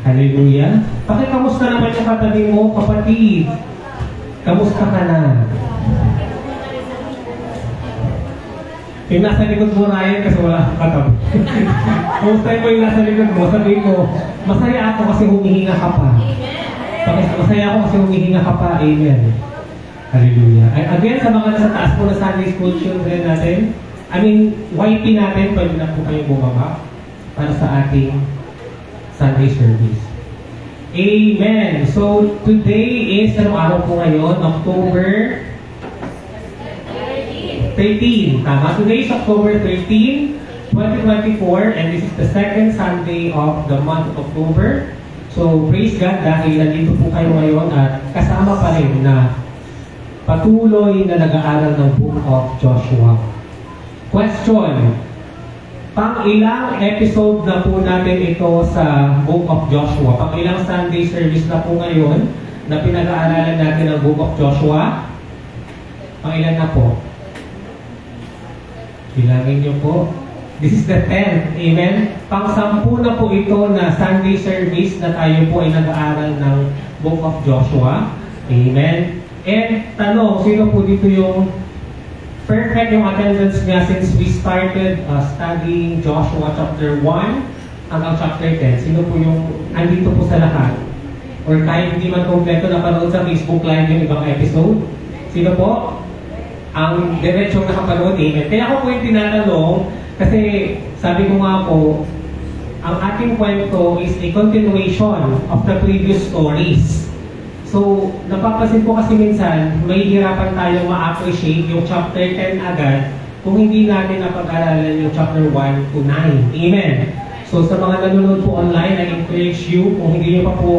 Hallelujah. Pakikamusta naman yung katabi mo, kapatid? Kamusta ka na? Yung nasa likod mo, Ryan, kasi wala kang katabi. Kamusta mo yung nasa likod mo? Sabi ko, masaya ako kasi humihinga ka pa. Masaya ako kasi humihinga ka pa. Amen. Hallelujah. Again, sa mga nasa taas po na Sunday School children natin, YP natin, pwede na po kayong bumaba para sa ating Sunday service. Amen. So, today is, anong araw po ngayon? October 13. Tama? Today is October 13, 2024, and this is the second Sunday of the month of October. So, praise God dahil nandito po kayo ngayon at kasama pa rin na patuloy na nag-aaral ng Book of Joshua. Question. Pang-ilang episode na po natin ito sa Book of Joshua? Pang-ilang Sunday service na po ngayon na pinag-aaralan natin ang Book of Joshua? Pang-ilan na po? Bilangin niyo po. This is the 10th. Amen? Pang-10 na po ito na Sunday service na tayo po ay nag-aaral ng Book of Joshua. Amen? And tanong, sino po dito yung perfect yung attendance niya since we started studying Joshua chapter 1 hanggang chapter 10? Sino po yung andito po sa lahat? Or kahit hindi man kompleto napanood sa Facebook Live yung ibang episode? Sino po? Ang diretsong nakapanood, amen. Kaya ako po yung tinatanong kasi sabi ko nga po, ang ating kwento is a continuation of the previous stories. So, napapansin ko kasi minsan, may hirapan tayong ma-appreciate yung chapter 10 agad kung hindi natin napag-aralan yung chapter 1 to 9. Amen. So, sa mga nanonood po online, I encourage you, kung hindi nyo pa po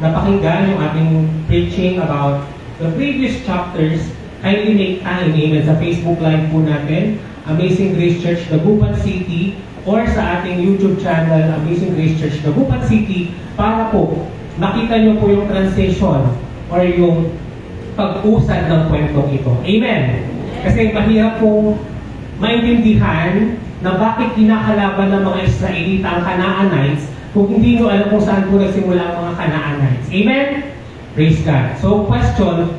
napakinggan yung ating preaching about the previous chapters, kindly make time, amen, sa Facebook Live po natin, Amazing Grace Church, Dagupan City, or sa ating YouTube channel, Amazing Grace Church, Dagupan City, para po makita nyo po yung transition or yung pag-usad ng kwentong ito. Amen. Kasi mahirap pong maintindihan na bakit kinakalaban ng mga Israelita ang Canaanites kung hindi nyo alam kung saan po nagsimula ang mga Canaanites. Amen? Praise God. So, question,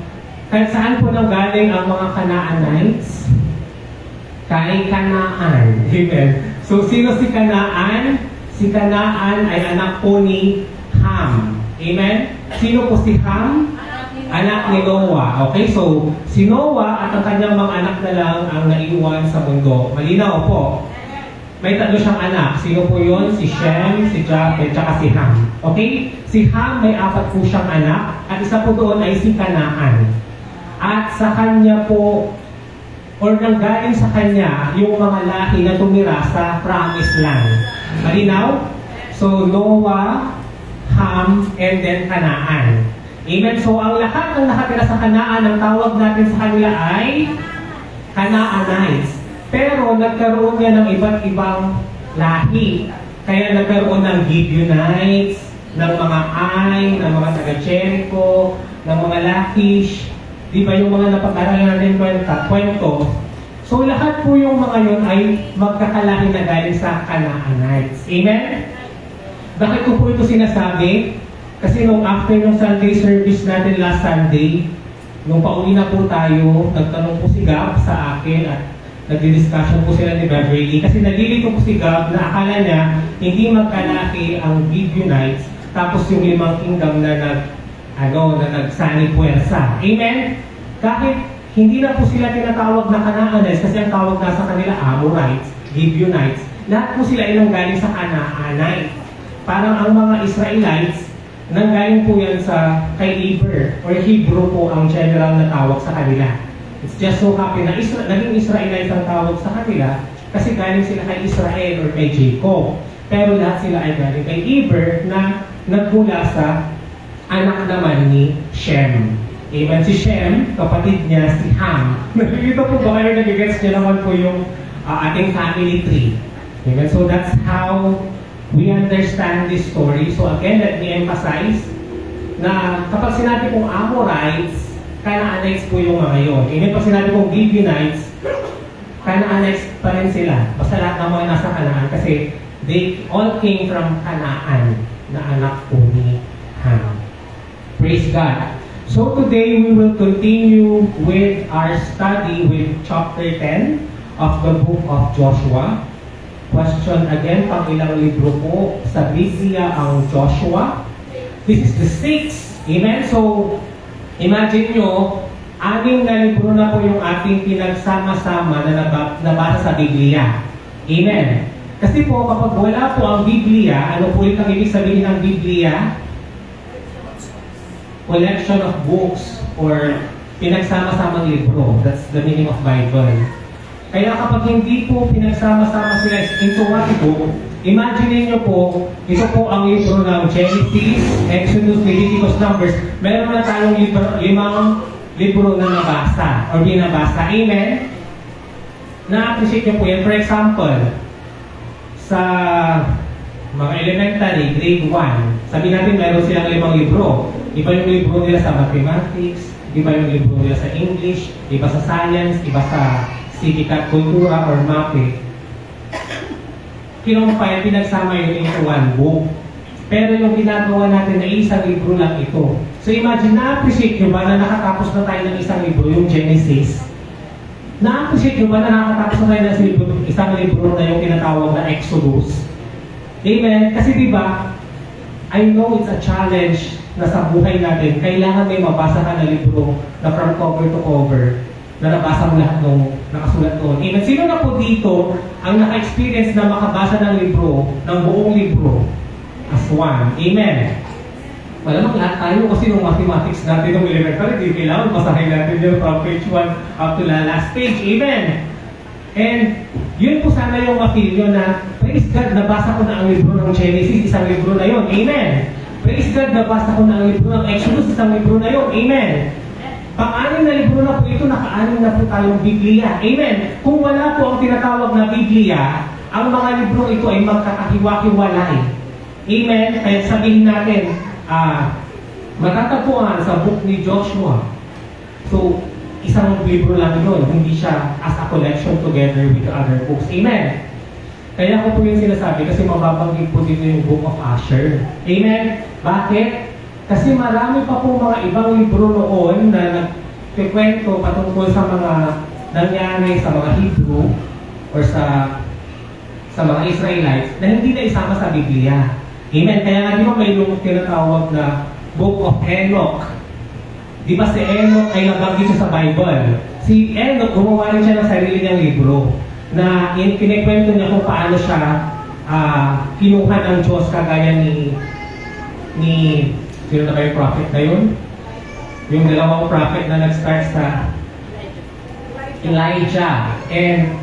kahit saan po nang galing ang mga Canaanites? Kay Kanaan. Amen. So, sino si Kanaan? Si Kanaan ay anak po ni Ham. Amen? Sino po si Ham? Anak ni Noah. Okay, so si Noah at ang kanyang mga anak na lang ang naiwan sa mundo. Malinaw po. May tatlo siyang anak. Sino po yun? Si Shem, si Japheth, at si Ham. Okay? Si Ham may 4 po siyang anak at isa po doon ay si Kanaan. At sa kanya po, or nanggaling sa kanya, yung mga lahi na tumira sa promised land. Malinaw? So Noah, Ham, and then Kanaan. Amen? So, ang lahat ng nakatira sa Kanaan, ang tawag natin sa kanila ay Canaanites. Pero, nagkaroon niya ng iba't ibang lahi. Kaya nagkaroon ng Gibeonites, ng mga Ai, ng mga taga-Jericho, ng mga Lachish. Di ba yung mga napag-aralan natin kwento? So, lahat po yung mga yun ay magkakalahi na galing sa Canaanites. Amen? Bakit ko po ito sinasabi? Kasi nung after ng Sunday service natin last Sunday, nung pauwi na po tayo, nagtanong po si Gab sa akin at nagdi-discussion po sila ni Beverly. Kasi nalilito po si Gab na akala niya hindi magkalaki ang Gibeonites tapos yung 5 kingdom na nagsani puwersa. Amen? Kahit hindi na po sila tinatawag na Canaanites kasi ang tawag na sa kanila Amorites, Gibeonites, lahat po sila ay nanggaling sa Canaanite. Parang ang mga Israelites, nanggaling po yan sa kay Eber, or Hebrew po ang general na tawag sa kanila. It's just so happy na naging Israelites ang tawag sa kanila kasi galing sila kay Israel or kay Jacob. Pero lahat sila ay galing kay Eber na nagmula sa anak naman ni Shem. Amen. Si Shem, kapatid niya si Ham. Ito po ba kayo nagigets niya naman po yung ating family tree. Amen. So that's how we understand this story. So again, let me emphasize na kapag sinabi kong Amorites, Canaanites po yung mga yun. Even pag sinabi kong Gibeonites, Canaanites pa rin sila. Basta lahat ng mga nasa Canaan kasi They all came from Canaan, na anak po ni Ham. Praise God. So today we will continue with our study with chapter 10 of the book of Joshua. Question again, pang ilang libro po sa Biblia ang Joshua? This is the 6th. Amen? So, imagine nyo, 6 na libro na po yung ating pinagsama-sama na nabasa sa Biblia. Amen? Kasi po, kapag wala po ang Biblia, ano po ulit ang ibig sabihin ng Biblia? Collection of books or pinagsama-samang libro. That's the meaning of Bible. Kaya kapag hindi po pinagsama-sama sila into one book, imagine niyo po, ito po ang libro ng Genesis, Exodus, Leviticus, Numbers. Meron na tayong limang libro na nabasa or binabasa. Amen? Na-appreciate niyo po yan. For example, sa mga elementary, grade 1, sabi natin meron silang 5 libro. Iba yung libro nila sa mathematics, iba yung libro nila sa English, iba sa science, iba sa civic at kultura or MAPE. Kinumpay, pinagsama yun into one book. Pero yung ginagawa natin na isang libro lang ito. So imagine, na-appreciate nyo ba na nakatapos na tayo ng isang libro, yung Genesis? Na-appreciate nyo ba na nakatapos na tayo ng isang libro na yung tinatawag na Exodus? Amen? Kasi diba, I know it's a challenge na sa buhay natin, kailangan may mabasa ka na libro na from cover to cover, na nabasa mo lahat nung nakasulat doon. Amen. Sino na po dito ang naka-experience na makabasa ng libro, ng buong libro as one? Amen. Malamang lahat tayo kasi nung mathematics natin nung elementary, di kailangan basahin natin yun from page 1 up to the last page. Amen. And yun po sana yung ma-feel nyo na, praise God, nabasa ko na ang libro ng Genesis, isang libro na yun. Amen. Praise God, nabasa ko na ang libro ng Exodus, isang libro na yun. Amen. Pang-anim na libro na po ito, naka-anim na po tayong Biblia. Amen. Kung wala po ang tinatawag na Biblia, ang mga libro ito ay magkakahiwa-hiwalay. Amen. Kaya sabihin natin, matatagpuan sa book ni Joshua. So, isang libro lang yun. Hindi siya as a collection together with other books. Amen. Kaya ko po yung sinasabi kasi mababanggit po dito yung Book of Asher. Amen. Bakit? Kasi marami pa po mga ibang libro noon na nagkikwento patungkol sa mga nangyari sa mga Hebrew or sa mga Israelites na hindi na isama sa Biblia. Amen. Kaya nga di ba may yung tinatawag na Book of Enoch. Di ba si Enoch ay nabanggit siya sa Bible? Si Enoch, gumawa rin siya ng sarili niyang libro na kinikwento niya kung paano siya kinuha ng Diyos kagaya ni sino na ba yung prophet na yun? Yung dalawang prophet na nag-start sa Elijah and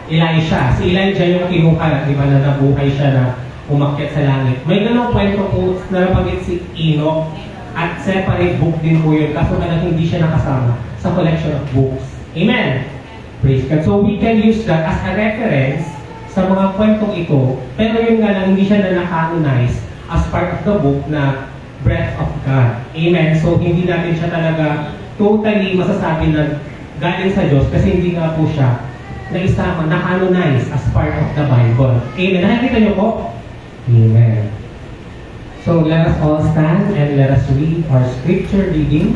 Elisha. Si Elijah yung kinuha, di ba, na nabuhay siya na umakyat sa langit. May ganong kwento po na nabanggit si Enoch at separate book din po yun kaso na hindi siya nakasama sa collection of books. Amen! Praise God. So we can use that as a reference sa mga kwentong ito, pero yun nga lang hindi siya na na-canonize as part of the book na breath of God. Amen. So hindi natin siya talaga totally masasabi na galing sa Diyos kasi hindi nga po siya naisama, na-canonize as part of the Bible. Amen. Nakikita niyo po? Amen. So let us all stand and let us read our scripture reading.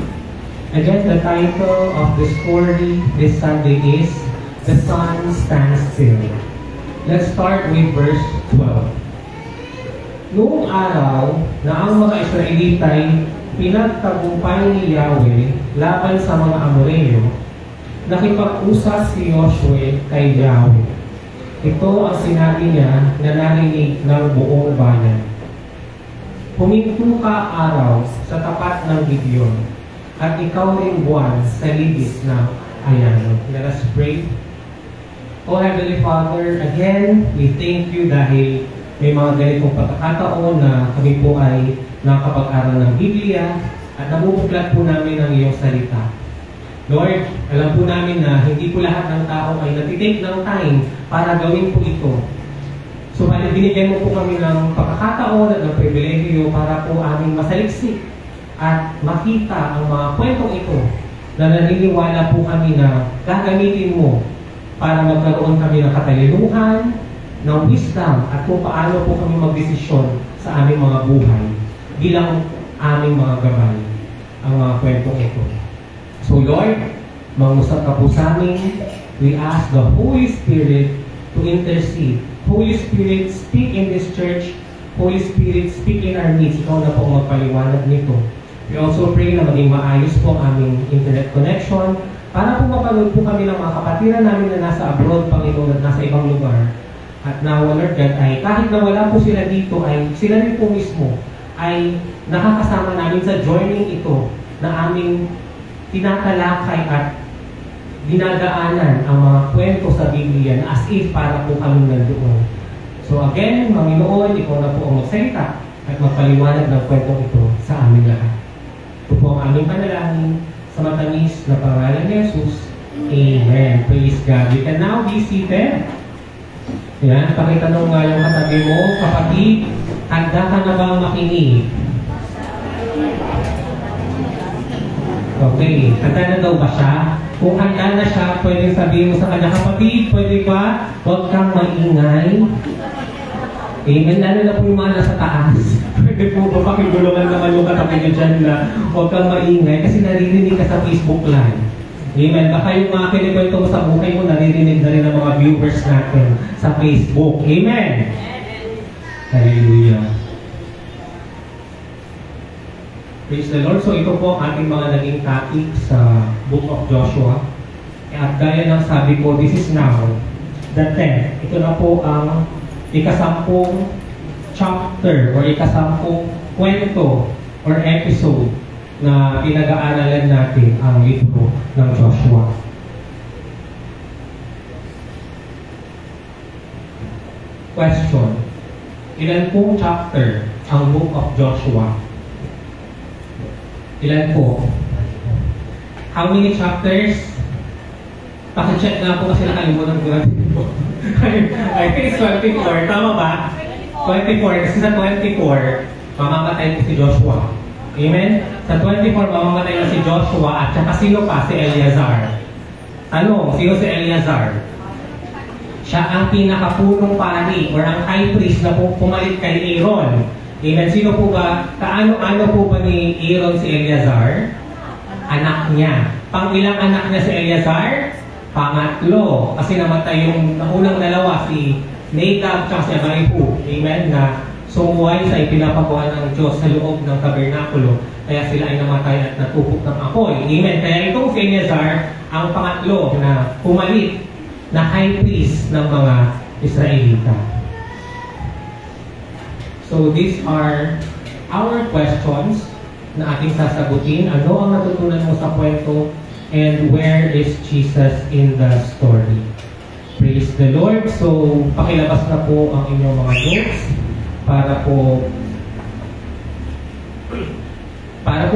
Again, the title of the story this Sunday is The Sun Stands Still. Let's start with verse 12. Noong araw na ang mga Israelitay pinagtagumpay ni Yahweh laban sa mga Amoreo, nakipag-usap si Joshua kay Yahweh. Ito ang sinabi niya na narinig ng buong bayan. Huminto ka araw sa tapat ng Gibeon, at ikaw rin buwan sa libis ng Ayano. Let us pray. O Heavenly Father, again, we thank you dahil may mga ganitong pagkakataon na kami po ay nakapag-aral ng Biblia at nabubuklat po namin ang iyong salita. Lord, alam po namin na hindi po lahat ng tao ay natitake ng time para gawin po ito. So, binigyan mo po kami ng pagkakataon at ng pribilehiyo para po aming masaliksik at makita ang mga kwentong ito na naniniwala po kami na gagamitin mo para magkaroon kami ng katalinuhan, ng wisdom at kung paano po kami magdesisyon sa aming mga buhay bilang aming mga gabay ang mga kwentong ito. So Lord, mangusap ka po sa amin. We ask the Holy Spirit to intercede. Holy Spirit, speak in this church. Holy Spirit, speak in our midst. Ikaw na po magpaliwanag nito. We also pray na maging maayos po ang aming internet connection para po mapanood po kami ng mga kapatiran namin na nasa abroad, Panginoon, at nasa ibang lugar. At now, Lord God, ay kahit na wala po sila dito, ay sila rin po mismo ay nakakasama namin sa journey ito na aming tinatalakay at dinadaanan ang mga kwento sa Biblia na as if para po kami nandoon. So again, Panginoon, ikaw na po ang magsalita at magpaliwanag ng kwentong ito sa amin lahat. Ito po ang aming panalangin sa matamis na pangalan ni Jesus. Amen. Praise God. You can now be seated. Yan, pakitanong nga yung katabi mo, kapatid, handa ka na bang makinig? Okay, handa na daw ba siya? Kung handa na siya, pwede sabihin mo sa kanya, kapatid, pwede ba? Huwag kang maingay. Amen, lalo na po yung mga nasa taas. Pwede po ba pakigulungan naman yung katabi niyo dyan na huwag kang maingay kasi naririnig ka sa Facebook Live. Amen, baka yung mga kinikwento mo sa buhay mo, naririnig na rin ang mga viewers natin sa Facebook. Amen. Hallelujah. Praise the Lord. So ito po ang ating mga naging topic sa Book of Joshua. At gaya ng sabi ko, this is now the 10th. Ito na po ang ikasampung chapter or ikasampung kwento or episode na pinag-aaralan natin ang libro ng Joshua. Question. Ilan pong chapter ang Book of Joshua? Ilan po? How many chapters? Paki-check na po kasi nakalimutan ko natin po. I think it's 24. Tama ba? 24. Kasi sa 24, mamamatay po si Joshua. Amen? Sa 24, mamamatay na si Joshua at saka sino pa? Si Eleazar. Ano? Sino si Eleazar? Siya ang pinakapunong pari or ang high priest na pumalit kay Aaron. Amen. Sino po ba? Kaano-ano po ba ni Aaron si Eleazar? Anak niya. Pang-ilang anak niya si Eleazar? Pangatlo. Kasi namatay yung unang dalawa, si Nadab at si Abihu. Amen. Na sumuway sa ipinapagawa ng Diyos sa loob ng tabernakulo. Kaya sila ay namatay at natupok ng apoy. Amen. Kaya itong si Eleazar, ang pangatlo na pumalit na high priest ng mga Israelita. So these are our questions na ating sasagutin. Ano ang natutunan mo sa kwento? And where is Jesus in the story? Praise the Lord. So pakilabas na po ang inyong mga notes para po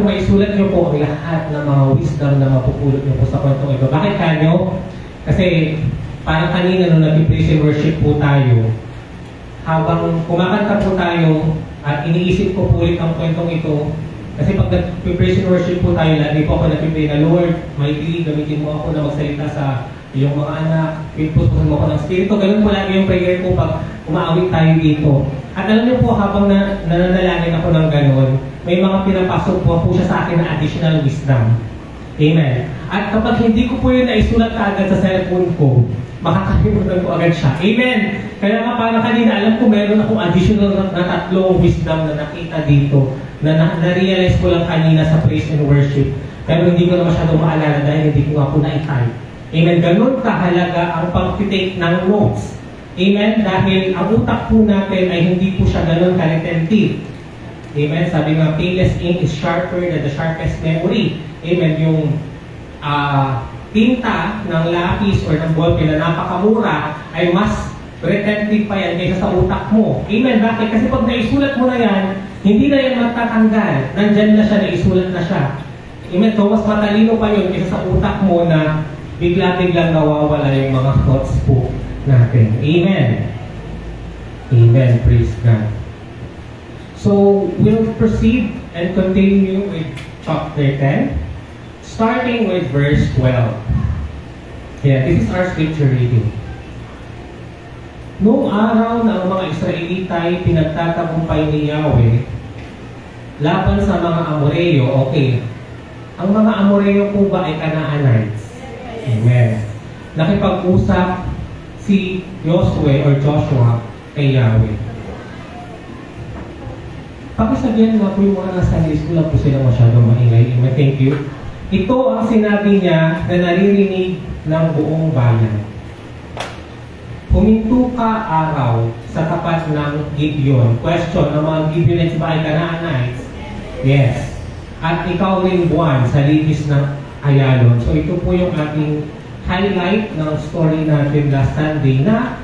maisulat nyo po ang lahat ng mga wisdom na mapupulot nyo po sa kwentong ito. Bakit kanyo? Kasi parang kanina nung nag-praise and worship po tayo, habang kumakanta po tayo at iniisip ko po ulit ang kwentong ito, kasi pag nag-praise and worship po tayo, lagi po ako nag-pray na, Lord, maigili, gamitin mo ako na magsalita sa iyong mga anak, pinpuspunan mo ako ng spirito. Ganun po lagi yung prayer ko pag umaawit tayo dito. At alam niyo po, habang nananalangin ako ng ganun, may mga pinapasok po siya sa akin na additional wisdom. Amen. At kapag hindi ko po yun naisulat agad sa cellphone ko, makakalimutan ko agad siya. Amen. Kaya nga parang kanina, alam ko meron akong additional na tatlong wisdom na nakita dito, na na-realize ko lang kanina sa praise and worship. Pero hindi ko na masyadong maalala dahil hindi ko nga po na-type. Amen. Ganun kahalaga ang pag-take ng notes. Amen. Dahil ang utak po natin ay hindi po siya ganun ka-retentive. Amen. Sabi nga, painless ink is sharper than the sharpest memory. Amen. Yung tinta ng lapis or ng ballpen na napakamura ay mas retentive pa yan kaysa sa utak mo. Amen. Bakit? Kasi pag naisulat mo na yan, hindi na yan matatanggal. Nandyan na siya, naisulat na siya. Amen. So, mas matalino pa yun kaysa sa utak mo na bigla-biglang nawawala yung mga thoughts po natin. Amen. Amen. Praise God. So, we'll proceed and continue with chapter 10, starting with verse 12. Yeah, this is our scripture reading. Noong araw na ang mga Israelita ay pinagtatagumpay ni Yahweh laban sa mga Amoreo, okay. Ang mga Amoreo po ba ay Canaanites? Amen. Nakipag-usap si Joshua kay Yahweh. Pakisabihan nga po yung mga nasa list ko lang po sila masyadong maingay. Thank you. Ito ang sinabi niya na naririnig ng buong bayan. Huminto ka araw sa tapat ng Gibeon. Question, ang mga Gibeonites ba ay Canaanites? Yes. At ikaw rin buwan sa libis ng Ayalon. So ito po yung ating highlight ng story natin last Sunday na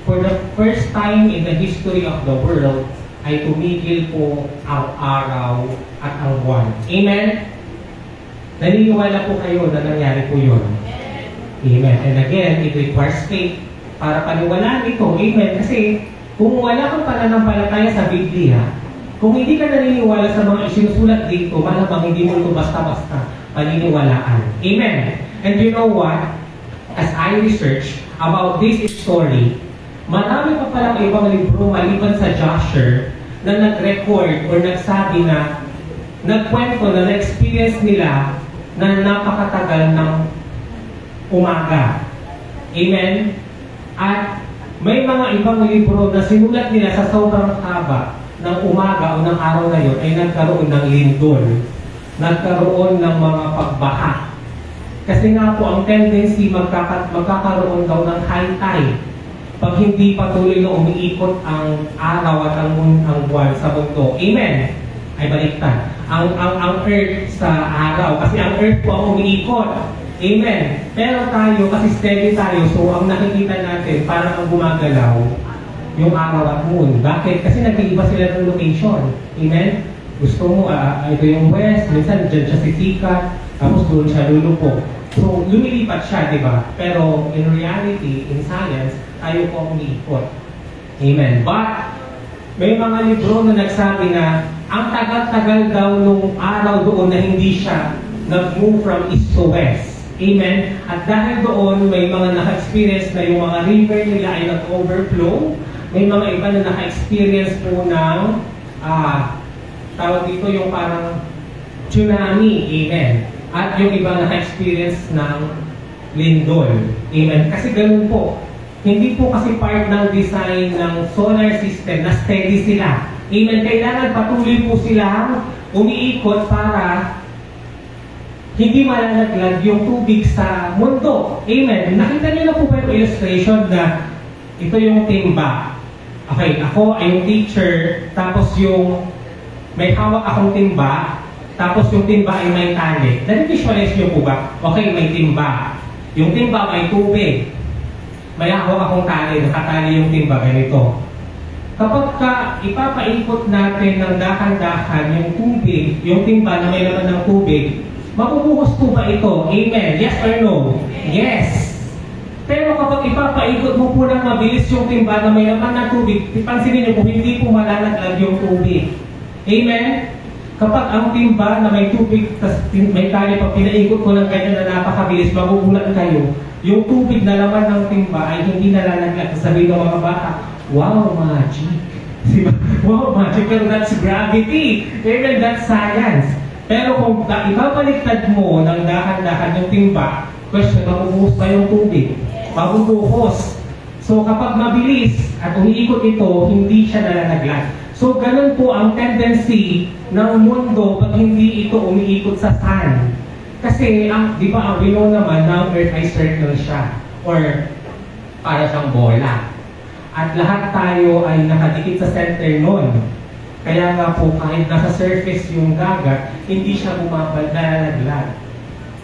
for the first time in the history of the world ay tumigil po ang araw at ang buwan. Amen? Naniniwala po kayo na nangyari po yun. Amen. And again, it requires faith para paniwalaan ito. Amen. Kasi kung wala kang pananampalataya sa Biblia, kung hindi ka naniniwala sa mga isinusulat dito, malamang hindi mo ito basta-basta paniniwalaan. Amen. And you know what? As I research about this story, marami pa palang ibang libro maliban sa Joshua na nag-record or nagsabi na nagkwento na na-experience nila na napakatagal ng umaga. Amen? At may mga ibang libro na sinulat nila sa sobrang haba ng umaga o ng araw na yun ay nagkaroon ng lindol. Nagkaroon ng mga pagbaha. Kasi nga po ang tendency magkakaroon daw ng high tide pag hindi patuloy na umiikot ang araw at ang buwan sa mundo. Amen? Ay baliktad. Ang earth sa araw. Kasi ang earth po ang umiikot. Amen. Pero tayo, kasi steady tayo, so ang nakikita natin, parang ang gumagalaw, yung araw at moon. Bakit? Kasi nag-iiba sila ng location. Amen? Gusto mo, ito yung west, minsan dyan siya sisikat, tapos doon siya lulupo. So, lumilipat siya, di ba? Pero in reality, in science, tayo po ang umiikot. Amen. But, may mga libro na nagsabi na ang tagal-tagal daw nung araw doon na hindi siya nag-move from east to west. Amen. At dahil doon, may mga naka-experience na yung mga river nila ay nag-overflow. May mga iba na naka-experience po ng tawag dito yung parang tsunami. Amen. At yung iba naka-experience ng lindol. Amen. Kasi ganun po. Hindi po kasi part ng design ng solar system na steady sila. Amen. Kailangan patuloy po silang umiikot para hindi malalaglag yung tubig sa mundo. Amen. Nakita niyo na po ba yung illustration na ito yung timba. Okay, ako ay yung teacher, tapos yung may hawak akong timba, tapos yung timba ay may tali. Nag-visualize niyo po ba? Okay, may timba. Yung timba may tubig. May hawak akong tali, nakatali yung timba, ganito. Kapag ipapaikot natin ng dahan-dahan yung tubig, yung timba na may laman ng tubig, mabubuhos po ba ito? Amen. Yes or no? Yes. Pero kapag ipapaikot mo po ng mabilis yung timba na may laman ng tubig, pansinin niyo po, hindi po malalaglag yung tubig. Amen? Kapag ang timba na may tubig, may tali pag pinaikot ko ng ganyan na napakabilis, magugulat kayo. Yung tubig na laman ng timba ay hindi nalalaglag. Sabihin ng mga bata, wow, magic. Wow, magic. Pero that's gravity. Amen, that's science. Pero kung ibabaliktad mo ng dahan-dahan yung timba, question, mabubuhos ba yung tubig? Mabubuhos. So kapag mabilis at umiikot ito, hindi siya nalalaglag. So ganun po ang tendency ng mundo pag hindi ito umiikot sa sun. Kasi, di ba, ang know naman na ang Earth ay circle siya. Or para siyang bola. At lahat tayo ay nakadikit sa center nun. Kaya nga po, kahit nasa surface yung dagat, hindi siya bumabalaglag.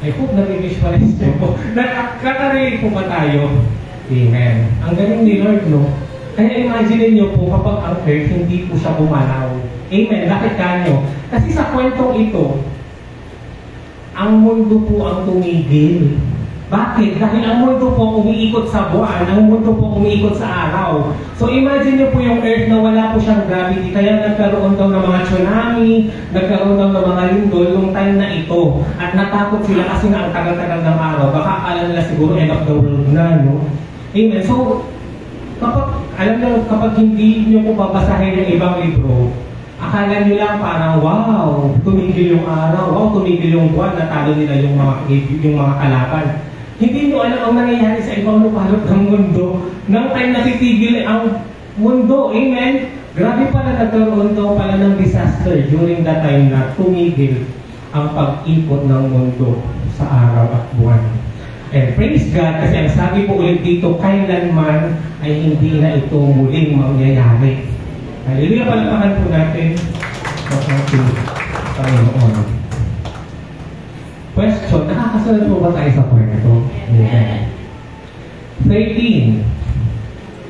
I hope na-visualize niyo po. Nakakarinig po ba tayo? Amen. Ang galing ni Lord, no? Kaya imagine niyo po kapag ang Earth, hindi po siya bumalaw. Amen. Bakit kanyo? Kasi sa kwentong ito, ang mundo po ang tumigil. Bakit? Dahil ang mundo po umiikot sa buwan, ang mundo po umiikot sa araw. So imagine niyo po yung Earth na wala po siyang gravity, kaya nagkaroon daw ng mga tsunami, nagkaroon daw ng mga lindol nung time na ito. At natakot sila kasi nga ang tagal-tagal ng araw. Baka akala nila siguro end of the world na, no? Amen. So, alam nyo, kapag hindi nyo po babasahin yung ibang libro, akala nyo lang parang, wow, tumigil yung araw, wow, tumigil yung buwan, natalo nila yung mga kalaban. Hindi nyo alam ang nangyayari sa ibang lupalot ng mundo. Nang time natitigil ang mundo, amen? Grabe pala nagkaroon daw pala ng disaster during that time na tumigil ang pag-ikot ng mundo sa araw at buwan. And praise God, kasi ang sabi po ulit dito, kailanman ay hindi na ito muling mangyayari. Hallelujah, palakpakan po natin ang ating Panginoon. Question, nakakasunod po ba tayo sa kwento? Amen. 13.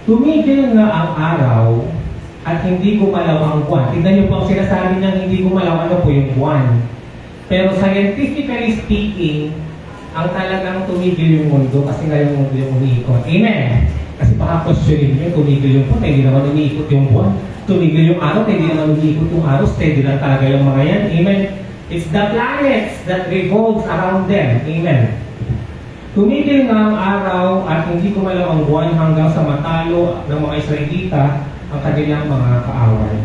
Tumigil nga ang araw at hindi gumalaw ang buwan. Tignan niyo po ang sinasabi niya, hindi gumalaw, ano po yung buwan. Pero scientifically speaking, ang talagang tumigil yung mundo kasi nga yung mundo yung umiikot. Amen. Kasi baka questionin niyo, tumigil yung buwan, hindi naman umiikot yung buwan. Tumigil yung araw, hindi naman umiikot yung araw. Steady lang talaga yung mga yan. Amen. It's the planets that revolves around them. Amen. Tumigil nga ang araw at hindi gumalaw ang buwan hanggang sa matalo ng mga Israelita ang kanilang mga kaaway.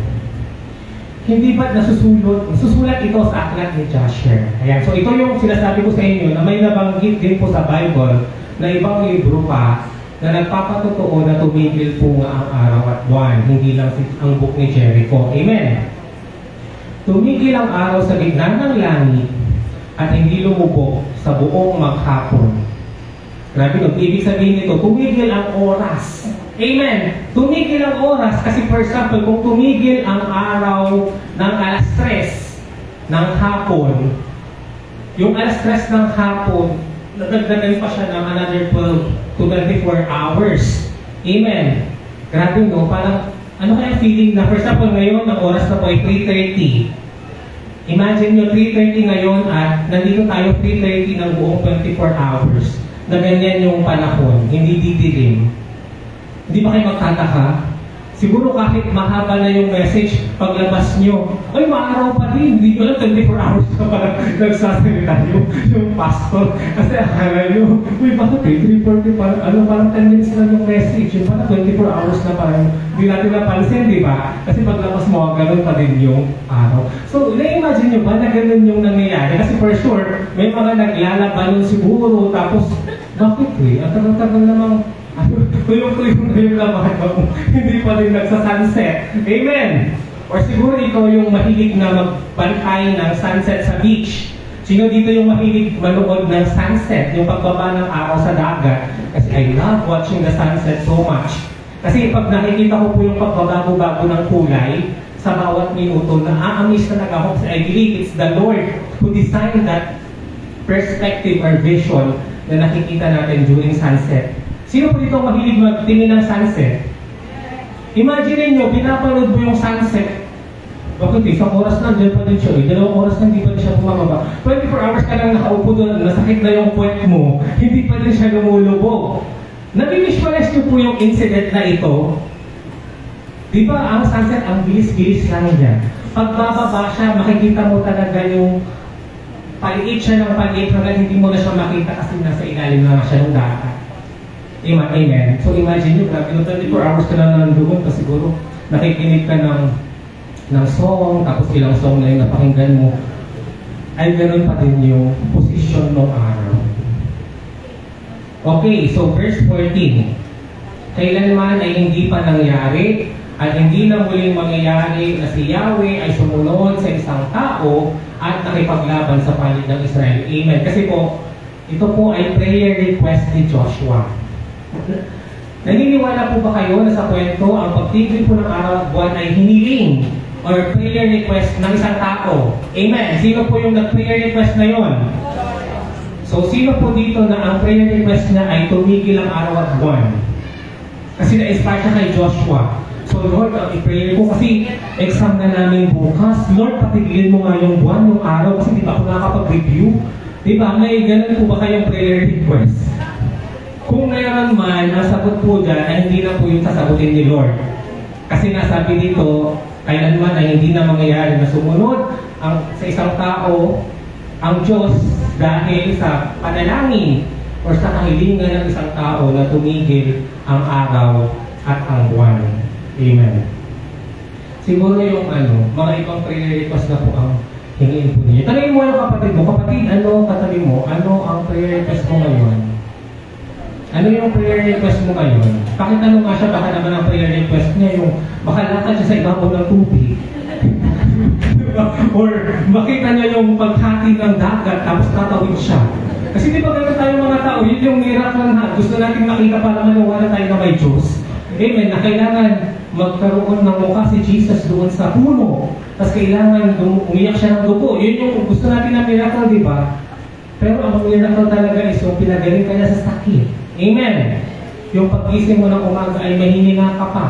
Hindi ba't nasusulat ito sa aklat ni Joshua? Ayan. So ito yung sinasabi ko sa inyo na may nabanggit din po sa Bible na ibang libro pa na nagpapatotoo na tumigil po nga ang araw at buwan, hindi lang ang book ni Jericho. Amen. Tumigil ang araw sa gitna ng langit at hindi lumubog sa buong maghapon. Grabe no, ibig sabihin nito, tumigil ang oras. Amen. Tumigil ang oras kasi for example, kung tumigil ang araw ng alas 3 ng hapon, yung alas 3 ng hapon, nadagdagan pa siya ng another 12 to 24 hours. Amen. Grabe no, parang ano kaya feeling na for example ngayon, ang oras na po ay 3:30. Imagine nyo 3:30 ngayon at nandito tayo 3:30 ng buong 24 hours na ganyan yung panahon, hindi didilim. Hindi ba kayo magtataka? Siguro kahit mahaba na yung message, paglabas nyo, ay maaraw pa din, hindi ko lang 24 hours na parang nagsasalita yung pastor. Kasi akala nyo, uy bakit 3:40 parang 10 minutes lang yung message, yung parang 24 hours na parang hindi natin napansin, di ba? Kasi paglabas mo, ganun pa din yung araw. So, na-imagine nyo ba na ganun yung nangyayari? Kasi for sure, may mga naglalaban siguro, tapos, bakit ang tagal-tagal namang tuyong-tuyong na yung labahan mo, hindi pa rin nagsa-sunset. Amen! Or siguro ikaw yung mahilig na magbantay ng sunset sa beach. Sino dito yung mahilig manood ng sunset, yung pagbaba ng araw sa dagat? Kasi I love watching the sunset so much. Kasi pag nakikita ko po yung pagbabago-bago ng kulay sa bawat minuto, na-amaze talaga ako kasi I believe it's the Lord who designed that perspective or vision na nakikita natin during sunset. Sino po dito mahilig magtingin ng sunset? Imagine nyo, pinapanood mo yung sunset. Bakit isang oras na, dyan pa din siya. Dalawang oras na, hindi pa din siya bumababa. 24 hours ka lang nakaupo doon, nasakit na yung puwet mo, hindi pa din siya lumulubog. Nabivisualize nyo po yung incident na ito. Di ba, ang sunset, ang bilis-bilis lang niya. Pagbababa siya, makikita mo talaga yung paliit siya ng paliit hanggang hindi mo na siya makita kasi nasa ilalim na siya ng dagat. Amen. So imagine nyo, grabe, 24 hours ka na nandoon kasi siguro nakikinig ka ng song, tapos ilang song na yung napakinggan mo, ay ganoon pa din yung position ng araw. Okay, so verse 14. Kailanman ay hindi pa nangyari at hindi na muling mangyayari na si Yahweh ay sumunod sa isang tao at nakipaglaban sa panig ng Israel. Amen. Kasi po, ito po ay prayer request ni Joshua. Naniniwala po ba kayo na sa kwento, ang pagtigil po ng araw at buwan ay hiniling or prayer request ng isang tao? Amen. Sino po yung nag-prayer request na yon? So, sino po dito na ang prayer request niya ay tumigil ang araw at buwan? Kasi na-inspire siya kay Joshua. So, Lord, ang i-prayer ko kasi exam na namin bukas. Lord, patigilin mo nga yung buwan, yung araw, kasi di ba ako nakakapag-review? Di ba? May ganun po ba kayong prayer request? Kung mayroon man, nasagot po dyan ay hindi na po yung sasagutin ni Lord. Kasi nasabi dito, kailanman ay hindi na mangyayari na sumunod sa isang tao ang Diyos dahil sa panalangin or sa kahilingan ng isang tao na tumigil ang araw at ang buwan. Amen. Siguro yung mga ibang prayer request na po ang hingin po niyo. Tanungin mo yung kapatid mo, katabi mo, ano ang prayer request mo ngayon? Ano yung prayer request mo ngayon? Pakitanong nga siya, baka naman ang prayer request niya yung makalakad siya sa ibabaw ng tubig. Or makita niya yung paghati ng dagat tapos tatawid siya. Kasi di ba gano'n tayo mga tao, yun yung miracle na gusto natin makita para maniwala tayo na may Diyos. Amen, na kailangan magkaroon ng mukha si Jesus doon sa puno. Tapos kailangan umiyak siya ng dugo. Yun yung gusto natin na miracle, di ba? Pero ang miracle talaga is yung pinagaling ka na sa sakit. Amen. Yung pag-gising mo ng umaga ay mahihinga ka pa.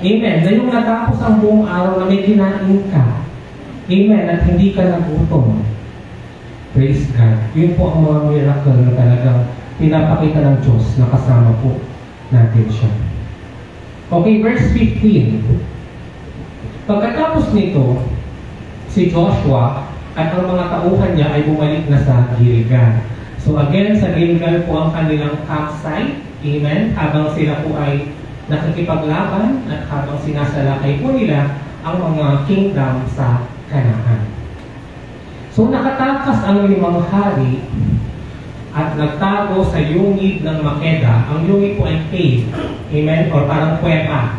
Amen. Na yung natapos ang buong araw na may kinain ka. Amen. At hindi ka nagutom. Praise God. Yun po ang mga miracle na talagang pinapakita ng Diyos na kasama po natin siya. Okay, verse 15. Pagkatapos nito, si Joshua at ang mga tauhan niya ay bumalik na sa Gilgal. So again, sa Gilgal po ang kanilang campsite. Amen. Habang sila po ay nakikipaglaban at habang sinasalakay po nila ang mga kingdom sa Kanaan. So nakatakas ang 5 hari at nagtago sa yungib ng Makeda. Ang yungib po ay cave. Amen? Or parang kuweba.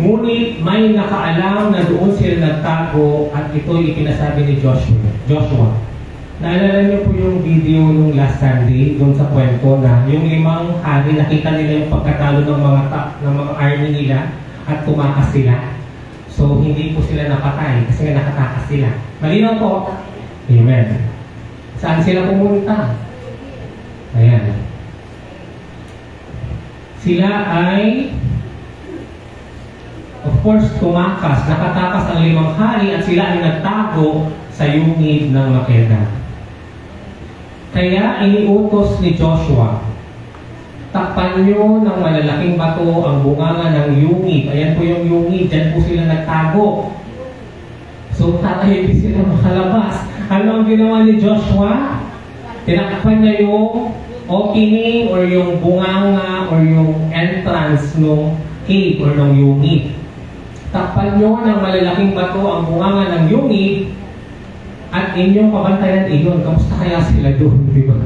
Ngunit may nakaalam na doon sila nagtago at ito'y ipinasabi ni Joshua. Naalala niyo po yung video nung last Sunday doon sa kwento na yung 5 hari nakita nila yung pagkatalo ng mga army nila at tumakas sila. So hindi po sila napatay kasi nga nakatakas sila. Malinaw po? Amen. Saan sila pumunta? Ayan. Sila ay of course tumakas. Nakatakas ang 5 hari at sila ay nagtago sa yungib ng Makeda. Kaya iniutos ni Joshua, takpan nyo ng malalaking bato ang bunganga ng yungib. Ayan po yung yungib. Diyan po sila nagtago. So tatahimik sila makalabas. Ano ang ginawa ni Joshua? Tinakpan niya yung opening or yung bunganga or yung entrance ng cave or ng yungib. Takpan nyo ng malalaking bato ang bunganga ng yungib at inyong pabantayan iyon. Kamusta kaya sila doon? Diba?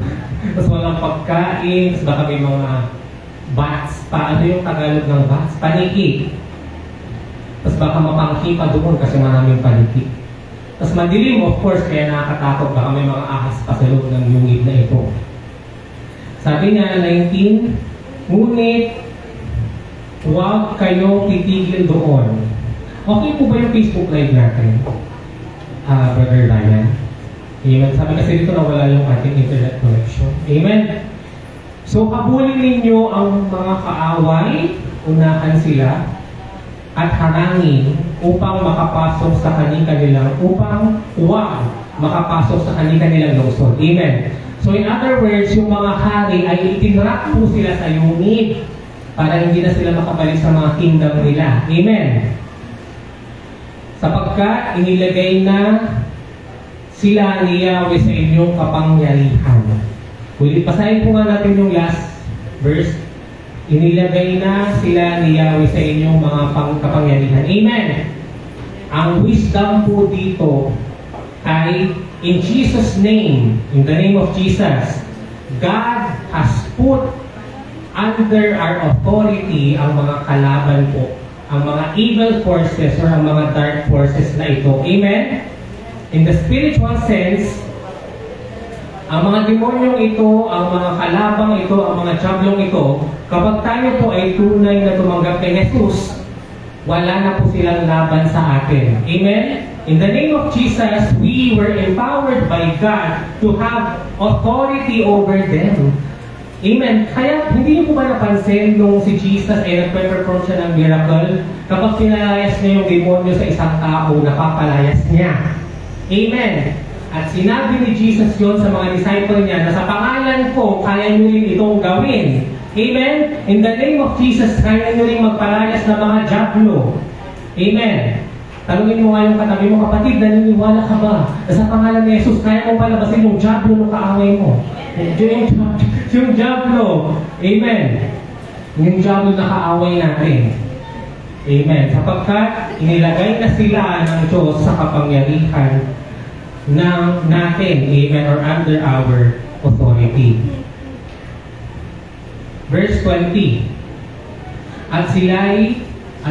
Tapos walang pagkain, tapos baka may mga bats pa. Ano yung Tagalog ng bats? Paniki. Tapos baka mapangki pa doon kasi maraming paniki. Tapos madilim, of course, kaya nakakatakot. Baka may mga ahas pa sa loob ng yungib na ito. Sabi nga, 19, ngunit huwag kayong titigil doon. Okay po ba yung Facebook Live natin? Brother Ryan? Amen. Sabi kasi dito na wala yung ating internet connection. Amen. So, habulin ninyo ang mga kaaway, unahan sila, at harangin upang makapasok sa kanilang lungsod. Amen. So, in other words, yung mga hari ay itinrak po sila sa yungib para hindi na sila makabalik sa mga kingdom nila. Amen. Sapagkat inilagay na sila ni Yahweh sa inyong kapangyarihan. Ulit, pasahin po nga natin yung last verse. Inilagay na sila ni Yahweh sa inyong mga kapangyarihan. Amen. Ang wisdom po dito ay in Jesus' name, in the name of Jesus, God has put under our authority ang mga kalaban po, ang mga evil forces or ang mga dark forces na ito. Amen? In the spiritual sense, ang mga demonyong ito, ang mga kalabang ito, ang mga diablong ito, kapag tayo po ay tunay na tumanggap kay Jesus, wala na po silang laban sa atin. Amen? In the name of Jesus, we were empowered by God to have authority over them. Amen. Kaya hindi niyo po ba napansin nung si Jesus ay nagpe-perform siya ng miracle, kapag pinalayas niya yung demonyo sa isang tao, napapalayas niya. Amen. At sinabi ni Jesus yun sa mga disciple niya na sa pangalan ko, kaya nyo rin itong gawin. Amen. In the name of Jesus, kaya nyo rin magpalayas ng mga diablo. Amen. Tanungin mo nga yung katabi mo, kapatid, naniniwala ka ba na sa pangalan ni Jesus, kaya mo palabasin yung diablo ng kaaway mo? Yung diablo. Amen. Yung diablo na kaaway natin. Amen. Sapagkat inilagay na sila ng Diyos sa kapangyarihan ng natin. Amen. Or under our authority. Verse 20. At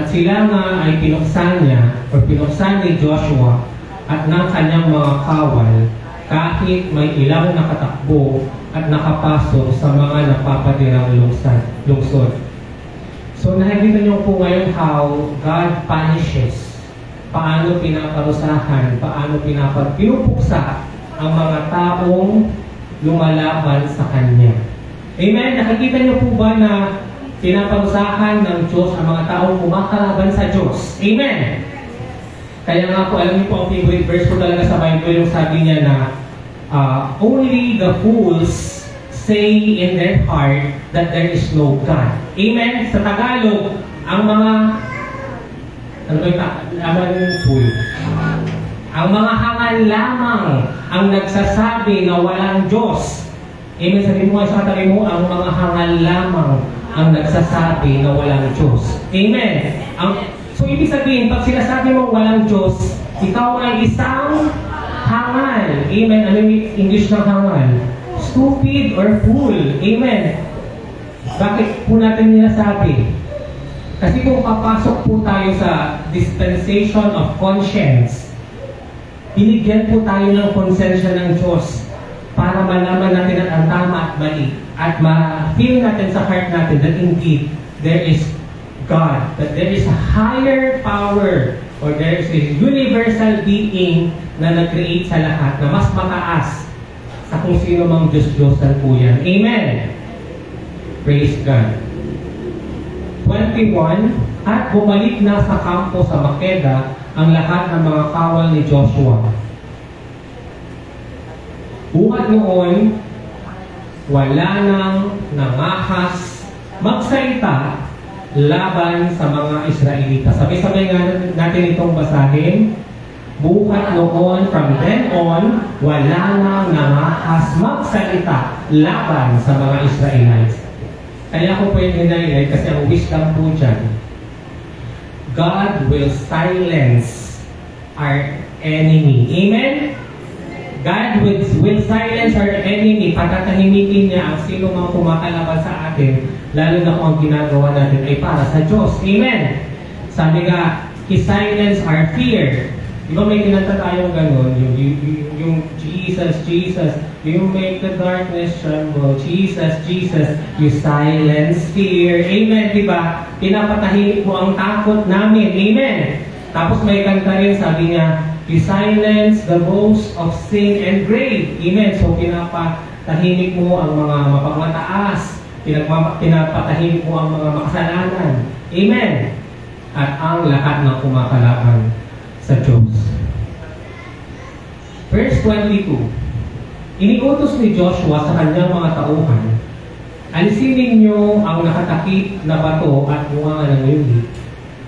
sila nga ay pinuksan niya o pinuksan ni Joshua at ng kanyang mga kawal kahit may ilang nakatakbo at nakapasok sa mga napapatirang lungsod. So nakikita niyo po ngayon how God punishes, paano pinaparusahan, paano pinupuksa ang mga taong lumalaban sa Kanya. Amen? Nakikita niyo po ba na pinaparusahan ng Diyos ang mga taong kumakalaban sa Diyos? Amen? Kaya nga po, alam niyo po ang favorite verse ko talaga sa Bible, yung sabi niya na only the fools say in their heart that there is no God. Amen? Sa Tagalog, ang mga ang mga hangal lamang ang nagsasabi na walang Diyos. Amen? Sabi mo nga sa katabi mo, ang mga hangal lamang ang nagsasabi na walang Diyos. Amen? So, ibig sabihin, pag sinasabi mo walang Diyos, ikaw ay isang hangal. Amen? Ano yung English ng hangal? Stupid or fool. Amen? Bakit po natin nilasabi? Kasi kung papasok po tayo sa dispensation of conscience, binigyan po tayo ng konsensya ng Diyos para malaman natin ang tama at mali. At ma-feel natin sa heart natin that indeed there is God, that there is a higher power or there is a universal being na nag-create sa lahat na mas mataas sa kung sino mang Diyos-Diyosan po yan. Amen! Praise God. 21, at bumalik na sa kampo sa Makeda ang lahat ng mga kawal ni Joshua. Buhat noon, wala nang nangahas magsalita laban sa mga Israelita. Sabay-sabay nga natin itong basahin. Buhat noon, from then on, wala nang nangahas magsalita laban sa mga Israelites. Kaya ko pwede hinayay kasi ang wisdom po dyan, God will silence our enemy. Amen? God will silence our enemy. Patatahimikin niya ang sino mang kumakalaban sa atin, lalo na kung ang ginagawa natin ay para sa Diyos. Amen? Sabi nga, He silenced our fear. Di ba may kinanta tayong ganun? Yung Jesus, Jesus, you make the darkness tremble. Jesus, Jesus, you silence fear. Amen, di ba? Pinapatahimik mo ang takot namin. Amen. Tapos may kanta rin, sabi niya, you silence the boast of sin and grave. Amen. So pinapatahimik mo ang mga mapagmataas. Pinapatahimik mo ang mga makasalanan. Amen. At ang lahat ng kumakalaban sa Diyos. Verse 22. Iniutos ni Joshua sa kanyang mga tauhan, alisin ninyo ang nakatakip na bato at bunga ng yuli.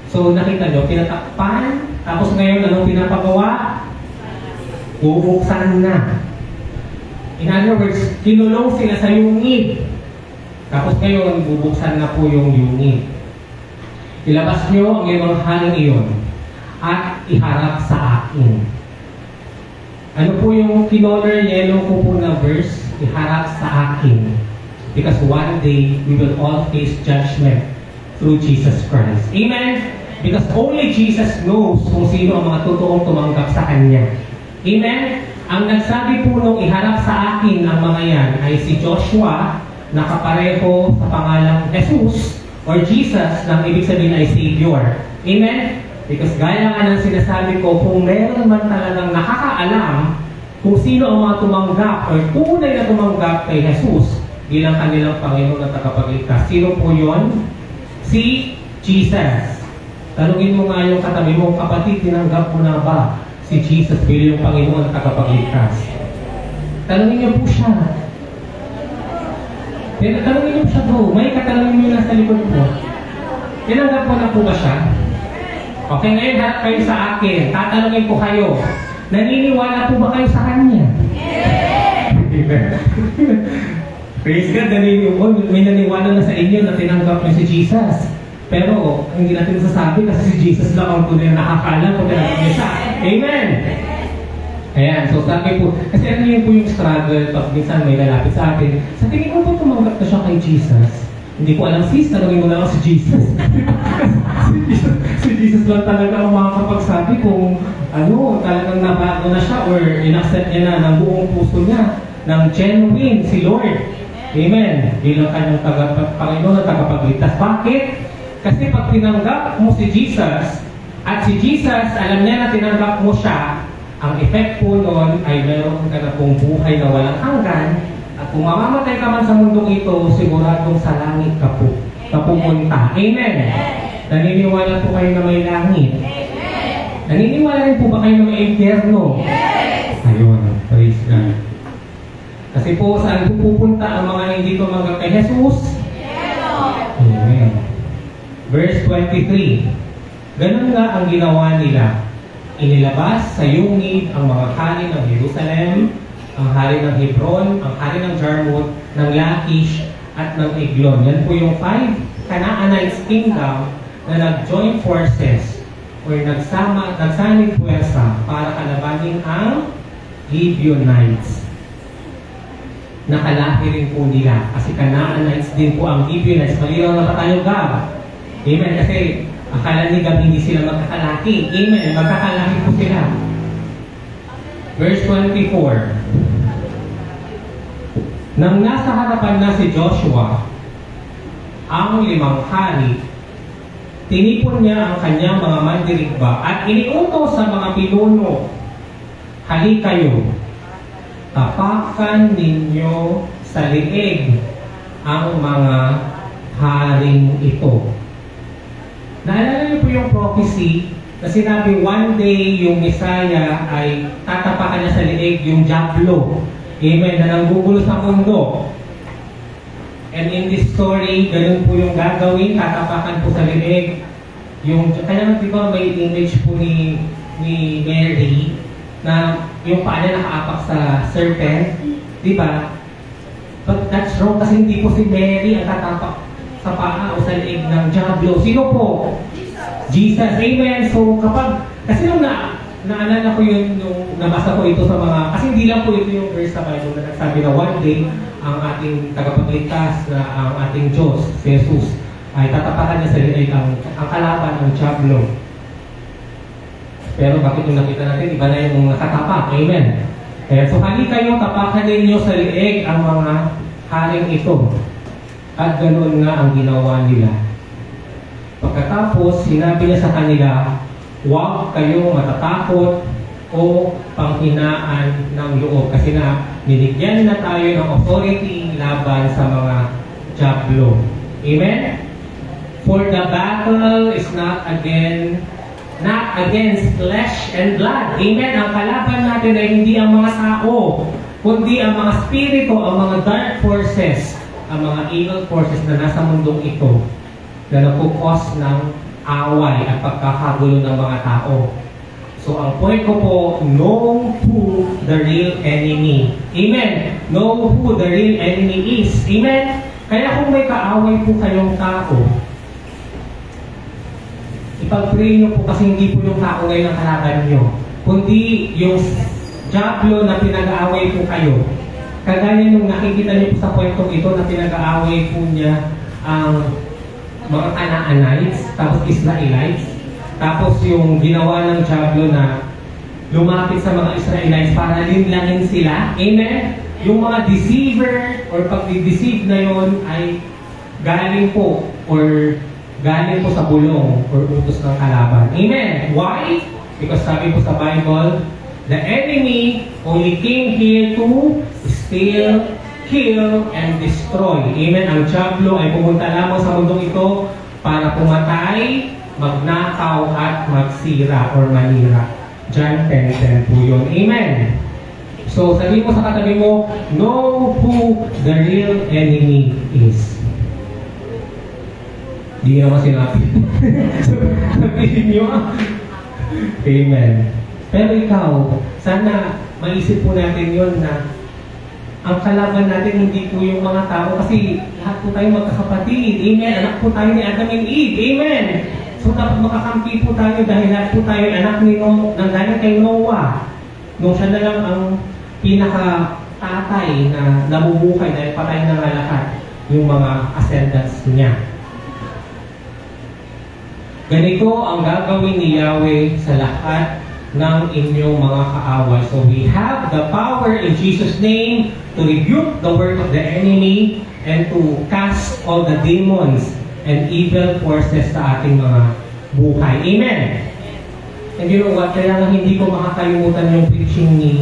So nakita nyo, pinatakpan, tapos ngayon anong pinapagawa? Bubuksan na. In other words, kinulong sila sa yungib. Tapos ngayon, bubuksan na po yung yungib. Ilabas nyo ang iyong haling iyon at iharap sa akin. Ano po yung kinolor yellow ko po na verse? Iharap sa akin. Because one day, we will all face judgment through Jesus Christ. Amen? Because only Jesus knows kung sino ang mga totoong tumanggap sa Kanya. Amen? Ang nagsabi po nung iharap sa akin ang mga yan ay si Joshua, na kapareho sa pangalang Jesus or Jesus, nang ibig sabihin ay Savior. Amen? Because gaya nga ng sinasabi ko, kung meron man talagang nakakaalam kung sino ang mga tumanggap o tunay na tumanggap kay Jesus bilang kanilang Panginoon at tagapagligtas, sino po yun? Si Jesus. Tanungin mo nga yung katabi mo, kapatid, tinanggap mo na ba si Jesus bilang yung Panginoon at tagapagligtas? Tanungin niyo po siya. Tanungin niyo siya po. May katanungin niyo na sa likod po. Tinanggap mo na po ba siya? Okay, ngayon harap kayo sa akin. Tatanungin ko kayo. Naniniwala po ba kayo sa Kanya? Yes! Praise God, may naniwala na sa inyo na tinanggap niyo si Jesus. Pero hindi natin sasabi kasi si Jesus lang ang tunay na nakakaalam kung tinanggap niyo siya. Amen! Ayan, so sabi po, kasi ano yun po yung struggle pag minsan may lalapit sa atin. Sa tingin ko ba tumanggap na siya kay Jesus? Hindi ko alam, sis, tanongin mo lang si Jesus. si Jesus lang talaga ang makakapagsabi kung ano, talagang nabago na siya or in-accept niya na ng buong puso niya, ng genuine, si Lord. Amen. Bilang kanyang Panginoon at tagapagligtas. Bakit? Kasi pag tinanggap mo si Jesus, at si Jesus, alam niya na tinanggap mo siya, ang effect po noon ay meron ka na pong buhay na walang hanggan. At kung mamamatay ka man sa mundong ito, siguradong sa langit ka po. Pupunta. Amen. Naniniwala po kayo na may langit? Naniniwala rin po ba kayo na may impyerno? Ayun. Praise God. Kasi po, saan po pupunta ang mga hindi tumanggap kay Jesus? Amen. Verse 23. Ganun nga ang ginawa nila. Inilabas sa yungib ang mga hari ng Jerusalem, ang hari ng Hebron, ang hari ng Jarmuth, ng Lachish, at ng Eglon. Yan po yung 5 Canaanites kingdom na nag-join forces or nagsanib puwersa para kalabanin ang Gibeonites. Nakalahi rin po nila kasi Canaanites din po ang Gibeonites. Malinaw na pa tayo, Gab? Amen. Kasi akala ni Gab hindi sila magkakalaki. Amen. Magkakalaki po sila. Verse 24. Nang nasa harapan na si Joshua, ang 5 hari, tinipon niya ang kanyang mga mandirigba at iniutos sa mga pinuno, "Hali kayo, tapakan ninyo sa liig ang mga haring ito." Naalala niyo po yung prophecy na sinabi one day yung Messiah ay tatapakan niya sa liig yung Diablo. Amen, na nanggugulo sa mundo. And in this story, ganun po yung gagawin, tatapakan po sa liig. Kaya naman diba may image po ni Mary na yung paa niya nakaapak sa serpent, diba? But that's wrong kasi hindi po si Mary ang tatapak sa paa o sa liig ng Diablo. Sino po? Jesus. Amen. So kasi nung naalala ko yun nung nabasa ko ito sa mga, kasi hindi lang po ito yung verse sa Bible na nagsabi na one day ang ating tagapagligtas na ang ating Diyos, si Jesus, ay tatapakan niya sa liig ang kalaban ng Diablo. Pero bakit yung nakita natin, iba na yung nakatapak. Amen. Kaya so hali kayo, tapakan ninyo sa liig ang mga haring ito. At ganoon nga ang ginawa nila. Pagkatapos, sinabi niya sa kanila, huwag kayong matatakot o panghinaan ng loob. Kasi na, binigyan na tayo ng authority laban sa mga Diablo. Amen? For the battle is not against flesh and blood. Amen? Ang kalaban natin ay hindi ang mga tao, kundi ang mga spirito, ang mga dark forces, ang mga evil forces na nasa mundong ito na nagkukos ng away at pagkakagulo ng mga tao. So ang point ko po, know who the real enemy. Amen. Know who the real enemy is. Amen. Kaya kung may kaaway po kayong tao, ipag-pray nyo po kasi hindi po yung tao ngayon ang kalaban nyo, kundi yung Diablo na pinag-aaway po kayo. Kagaya nung nakikita niyo po sa kwentong ito na pinag-aaway po niya ang mga Canaanites, tapos Israelites, tapos yung ginawa ng Diablo na lumapit sa mga Israelites para linlangin sila. Amen? Yung mga deceiver or pag-deceive na yon ay galing po sa bulong or utos ng kalaban. Amen? Why? Because sabi po sa Bible, the enemy only came here to steal, kill, and destroy. Amen? Ang Diablo ay pumunta lamang sa mundong ito para pumatay, magnakaw, at magsira or manira. John 10:10 po yun. Amen? So, sabihin mo sa katabi mo, know who the real enemy is. Hindi naman sinabi. Sabihin nyo. Amen. Pero ikaw, sana maisip po natin yun na ang kalaban natin hindi po yung mga tao kasi lahat po tayo magkakapatid. Amen. Anak po tayo ni Adam and Eve. Amen. So dapat makakampi po tayo dahil lahat po tayo anak ni galing kay Noah. Nung siya na lang ang pinaka-tatay na nabubuhay dahil patay na nga lahat yung mga ascendants niya. Ganito ang gagawin ni Yahweh sa lahat ng inyong mga kaaway. So we have the power in Jesus' name to rebuke the work of the enemy and to cast all the demons and evil forces sa ating mga buhay. Amen! And you know what? Kaya nga hindi ko makakalimutan yung preaching ni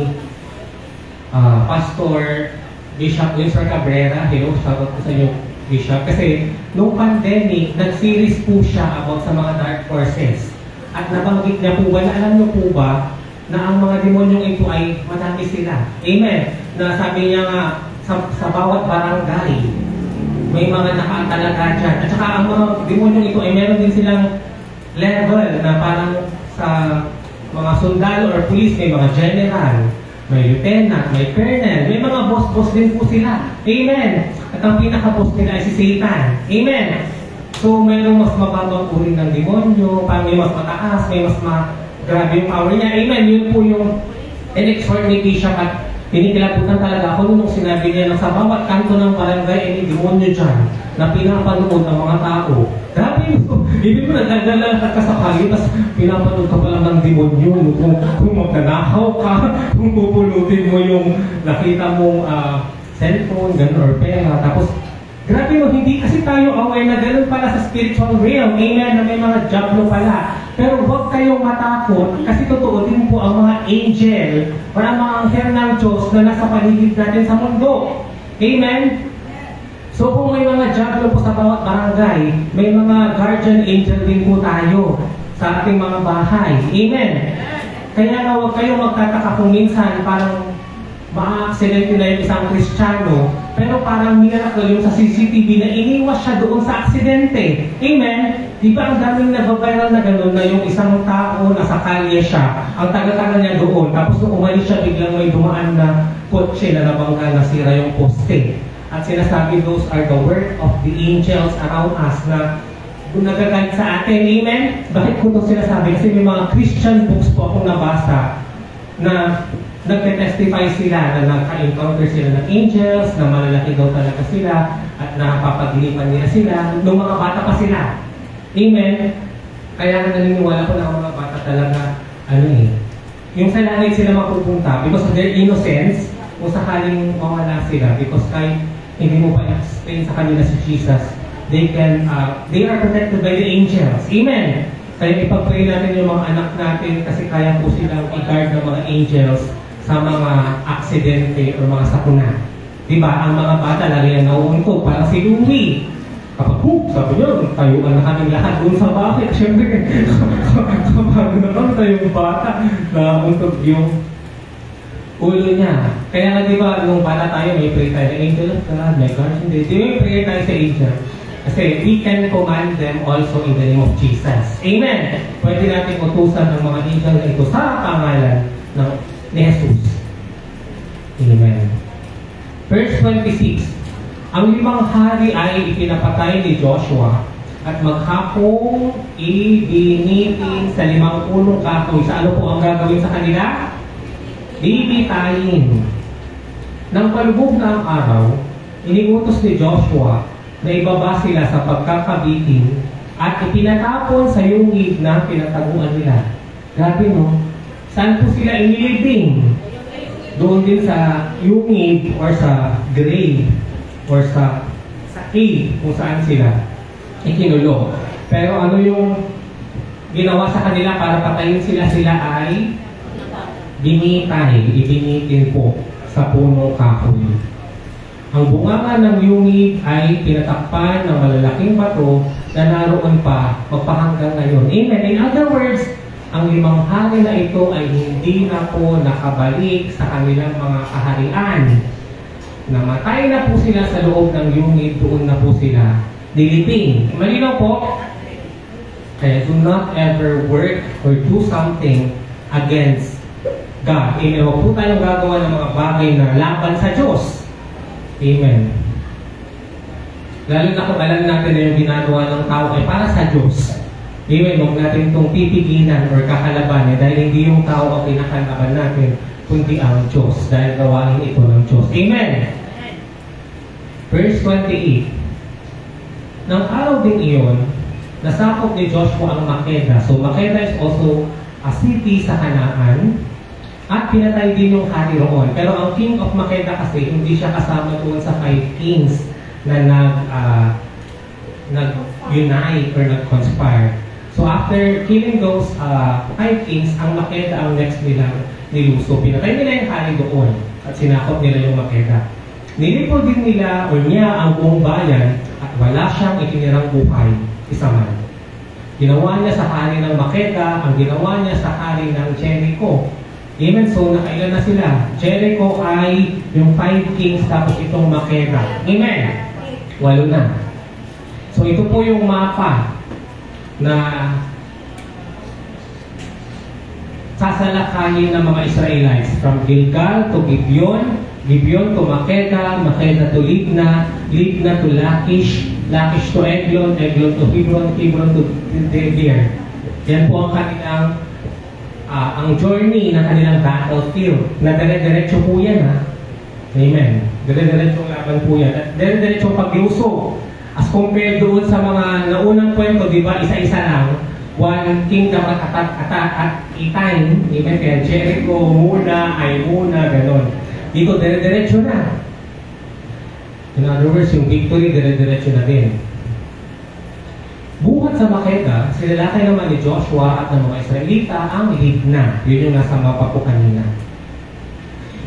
Pastor Bishop Wilson Cabrera. Hello, shoutout ko sa inyo, Bishop. Kasi nung pandemic, nag-series po siya about sa mga dark forces. At nabanggit niya po ba, na alam niyo po ba, na ang mga demonyong ito ay madami sila. Amen. Na sabi niya nga, sa bawat barangay, may mga nakaantalaga dyan. At saka ang mga demonyong ito ay meron din silang level na parang sa mga sundalo or police, may mga general, may lieutenant, may colonel, may mga boss-boss din po sila. Amen. At ang pinaka-boss nila ay si Satan. Amen. So, mayroong mas mababang uri ng demonyo, may mas mataas, may mas grabe yung power niya. Amen. Yun po yung in-exhort ni Bishop at pinikilabutan talaga ako nung sinabi niya na sa bawat kanto ng barangay ay may demonyo dyan na pinapanood ng mga tao. Grabe yun. Hindi mo nagdadala ka sa kali, tapos pinapanood ka pala ng demonyo. Kung magkanakaw ka, kung pupulutin mo yung nakita mong cellphone, gano'n, or pera. Tapos, grabe mo, hindi kasi tayo aware na gano'n pala sa spiritual realm. Amen, na may mga diablo pala. Pero huwag kayong matakot kasi totoo din po ang mga angel o ang mga anghel ng Diyos na nasa paligid natin sa mundo. Amen? So kung may mga diablo po sa bawat barangay, may mga guardian angel din po tayo sa ating mga bahay. Amen? Kaya nga huwag kayong magtataka kung minsan parang ma-aksidente na yung isang Kristiyano, pero parang miracle yung sa CCTV na iniwas siya doon sa aksidente. Amen? Di ba ang daming nag-viral na gano'n na yung isang tao nasa kalye siya, ang taga-taga niya doon, tapos nung umalis siya, biglang may dumaan na kotse na nabangga, nasira yung poste. At sinasabi, those are the work of the angels around us na nagagayad sa atin. Amen? Bakit ko ito sinasabi? Kasi may mga Christian books po akong nabasa na nagte-testify sila na nagka-encounter sila ng angels, na malalaki daw talaga sila, at napapaginipan nila sila, nung mga bata pa sila. Amen? Kaya naniniwala ko na ang mga bata talaga, yung sa langit sila mapupunta, because of their innocence, kung sakaling mawala sila, because kahit hindi mo pa explain sa kanila si Jesus, they are protected by the angels. Amen? Kaya ipag-pray natin yung mga anak natin kasi kaya po silang i-guard ng mga angels sa mga aksidente o mga sakuna. Diba? Ang mga bata lagi yan nauuntog. Parang si Louie. Kapag sabi niyo, tayuan na kaming lahat doon sa bakit. Siyempre, kapag naman tayong bata, nauuntog yung ulo niya. Kaya nga diba, nung bata tayo, may pray tayo, angel of God, my God, hindi. Di may pray tayo sa angel. Kasi we can command them also in the name of Jesus. Amen! Pwede natin utusan ng mga angel na ito sa pangalan ni Jesus. Amen. Verse 26. Ang 5 hari ay ipinapatay ni Joshua at maghapong ibinitin sa 5 punong kahoy. Sa ano po ang gagawin sa kanila? Bibitayin. Nang palubog na ang araw, iniutos ni Joshua na ibaba sila sa pagkakabitin at ipinatapon sa yungib na pinataguan nila. Grabe no? Saan po sila inilibing? Doon din sa yungib or sa grave or sa cave kung saan sila ikinulong. Pero ano yung ginawa sa kanila para patayin sila? Sila ay binitay, ibinitin po sa punong kahoy. Ang bunganga ng yungib ay pinatakpan ng malalaking bato na naroon pa magpahanggang ngayon. Amen. In other words, ang 5 hari na ito ay hindi na po nakabalik sa kanilang mga kaharian. Namatay na po sila sa loob ng yungib, doon na po sila niliping. Malinaw po? Kaya do not ever work or do something against God. Amen. Huwag po tayong gagawa ng mga bagay na laban sa Diyos. Amen. Lalo na kung alam natin na yung ginagawa ng tao ay para sa Diyos. Amen. Huwag natin itong pipigilan or kakalaban dahil hindi yung tao ang pinakalaban natin, kundi ang Diyos dahil gawain ito ng Diyos. Amen. Verse 28. Nang araw din iyon, nasakop ni Joshua ang Makeda. So Makeda is also a city sa Kanaan. At pinatay din yung hari roon. Pero ang king of Makeda kasi, hindi siya kasama doon sa 5 kings na nag-unite or nag-conspire. So after killing those 5 kings, ang Makeda ang next nilang niluso. Pinatay nila yung hari doon at sinakop nila yung Makeda. Nilipol din nila o niya ang buong bayan at wala siyang itinirang buhay, isa man. Ginawa niya sa hari ng Makeda, ang ginawa niya sa hari ng Jericho. Amen. So nakailan na sila? Jericho ay yung 5 kings tapos itong Makeda. Amen. 8 na. So ito po yung mapa na sasalakayin ng mga Israelites from Gilgal to Gibeon, Gibeon to Makeda, Makeda to Libna, Libna to Lachish, Lachish to Eglon, Eglon to Hebron, Hebron to Debir. Yan po ang kanilang ang journey ng kanilang battlefield. Na dire-diretso po yan, ha? Amen. Dire-diretso laban po yan. At dire-diretso pag-iuso. As compared doon sa mga naunang kwento, di ba, isa-isa lang, one kingdom at a time, amen, kaya Jericho muna, ay muna, gano'n. Dito, dire-diretso na. In other words, yung victory, dire-diretso na din. Buhat sa Makeda, sinalakay naman ni Joshua at ng mga Israelita ang Libna. Yun yung nasa mapa po kanina.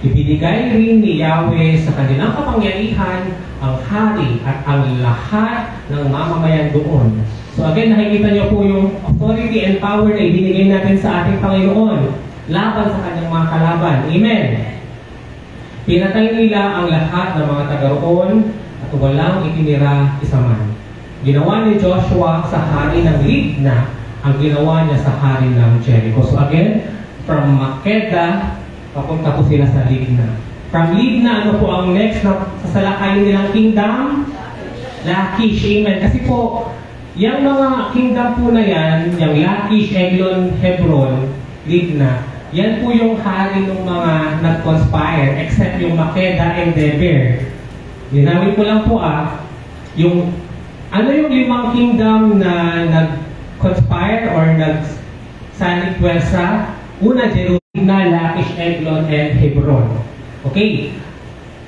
Ibinigay rin ni Yahweh sa kanilang kapangyarihan ang hari at ang lahat ng mamamayan doon. So again, nakikita niyo po yung authority and power na ibinigay natin sa ating Panginoon laban sa kanyang mga kalaban. Amen. Pinatay nila ang lahat ng mga taga-roon at walang itinira isa man. Ginawa ni Joshua sa hari ng Libna ang ginawa niya sa hari ng Jericho. So again, from Makeda, papunta po sila sa Libna. From Libna, ano po ang next na sasalakayin nilang kingdom? Lachish. Amen. Kasi po, yung mga kingdom po na yan, yung Lachish, Eglon, Hebron, Libna, yan po yung hari ng mga nag-conspire, except yung Makeda and Debir. Linawin ko lang po yung ano yung 5 kingdom na nag-conspire or nag-sanipwersa? Una, Jerusalem, Lachish, Eglon, and Hebron. Okay.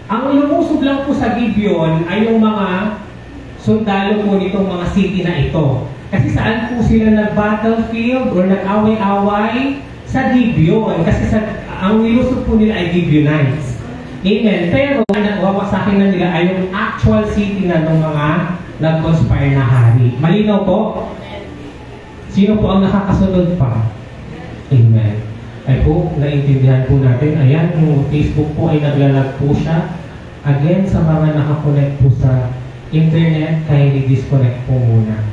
Ang lumusog lang po sa Gibeon ay yung mga sundalo po nitong mga city na ito. Kasi saan po sila nag-battlefield or nag-away-away? Sa Gibeon. Kasi ang nilusog po nila ay Gibeonites. Amen. Pero ang wawasakin na nila ay yung actual city na ng mga nag-conspire na hari. Malinaw po? Sino po ang nakakasunod pa? Amen. Ay po, naintindihan po natin. Ayan, yung Facebook po ay naglalag po siya. Again, sa mga nakakonect po sa internet, kindly disconnect po muna.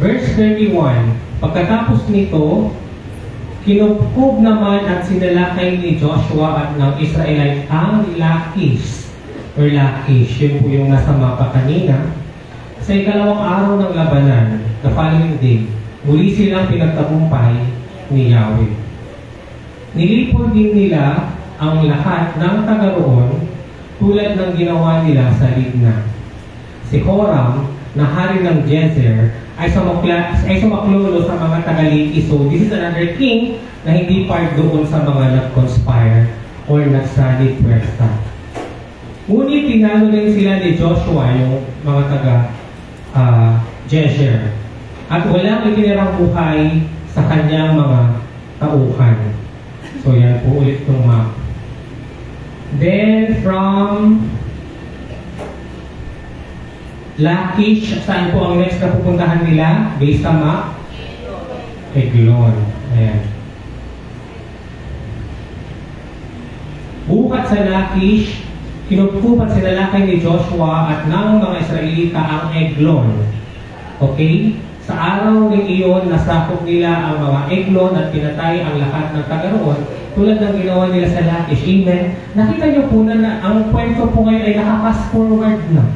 Verse 31. Pagkatapos nito, kinupkob naman at sinalakay ni Joshua at ng Israelite ang Lachish or Lachish. Yun po yung nasa mapa kanina. Sa ikalawang araw ng labanan, the following day, muli silang pinagtagumpay ni Yahweh. Nilipol din nila ang lahat ng taga-roon tulad ng ginawa nila sa Libna. Si Horam, na hari ng Jezer, ay sumaklolo sa mga taga-Liki. So this is another king na hindi part doon sa mga nag-conspire or nagsanib pwersa. Ngunit tinalo rin sila ni Joshua, yung mga taga-Jezer. At walang itinirang buhay sa kanyang mga tauhan. So yan po ulit itong map. Then from Lachish, saan po ang next na pupuntahan nila? Based sa map? Eglon. Ayan. Bukat sa sa Lachish, kinupkupan sinalakay ni Joshua at ng mga Israelita ang Eglon. Okay? Sa araw ng iyon, nasakop nila ang mga Eglon at pinatay ang lahat ng taga-roon tulad ng ginawa nila sa Lachish. Amen? Nakita niyo po na ang kwento po ngayon ay naka-fast forward na.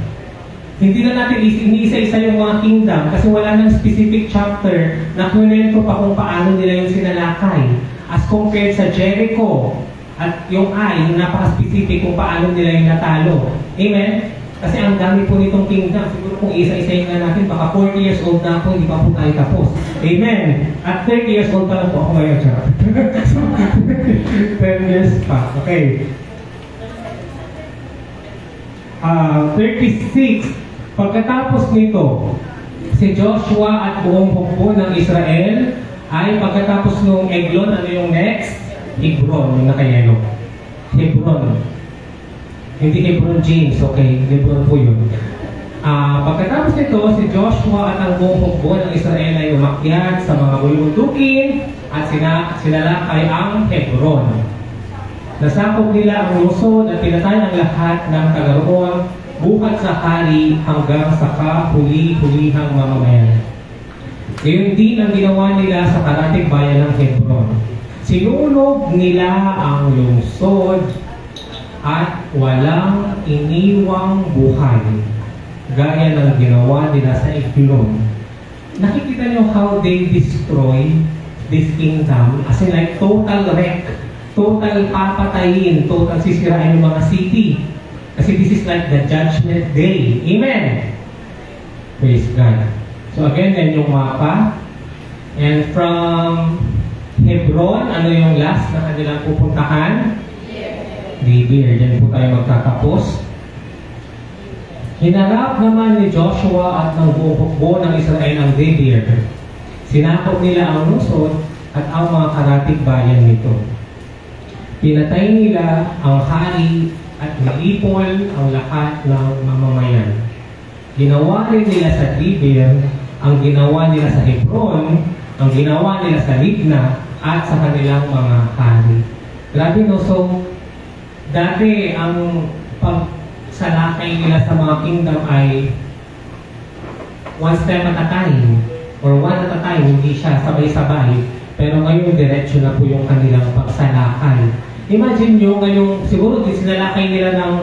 Hindi na natin iniisa-isa yung mga kingdom kasi wala nang specific chapter na kunento pa kung paano nila yung sinalakay. As compared sa Jericho at yung yung napaka-specific kung paano nila yung natalo. Amen? Kasi ang dami po nitong kingdom. Siguro kung isa-isayin na natin, baka 40 years old na ako, hindi pa po tayo tapos. Amen. At 30 years old pa lang po ako ngayon. 10 years pa. Okay. 36. Pagkatapos nito, si Joshua at buong hukbo ng Israel ay pagkatapos nung Eglon, ano yung next? Hebron, yung nakayelo. Hebron. Hindi Hebron James, okay? Hebron po yun. Pagkatapos nito, si Joshua at ang buong hukbo ng Israel ay umakyat sa mga bulundukin at sinalakay ang Hebron. Nasakop nila ang lungsod at pinatay ang lahat ng taga-roon buhat sa hari hanggang sa kahuli-hulihang mamamayan. Gayon din ang ginawa nila sa karatig bayan ng Hebron. Sinunog nila ang lungsod at walang iniwang buhay, gaya ng ginawa nila sa Eglon. Nakikita niyo how they destroy this kingdom, as in like total wreck, total papatayin, total sisirain ng mga city. Kasi this is like the judgment day. Amen! Praise God. So again, yan yung mapa. And from Hebron, ano yung last na kanilang pupuntahan? Debir. Diyan po tayo magtatapos. Hinarap naman ni Joshua at ng buong hukbo ng Israel ang Debir. Sinakop nila ang lungsod at ang mga karatig bayan nito. Pinatay nila ang hari at nilipol ang lahat ng mamamayan. Ginawa rin nila sa Debir ang ginawa nila sa Hebron, ang ginawa nila sa Libna at sa kanilang mga hari. Grabe no, so dati ang pagsalakay nila sa mga kingdom ay one step at a time or one at a time, hindi siya sabay-sabay. Pero ngayon diretso na po yung kanilang pagsalakay. Imagine nyo ngayong, siguro sinalakay nila ng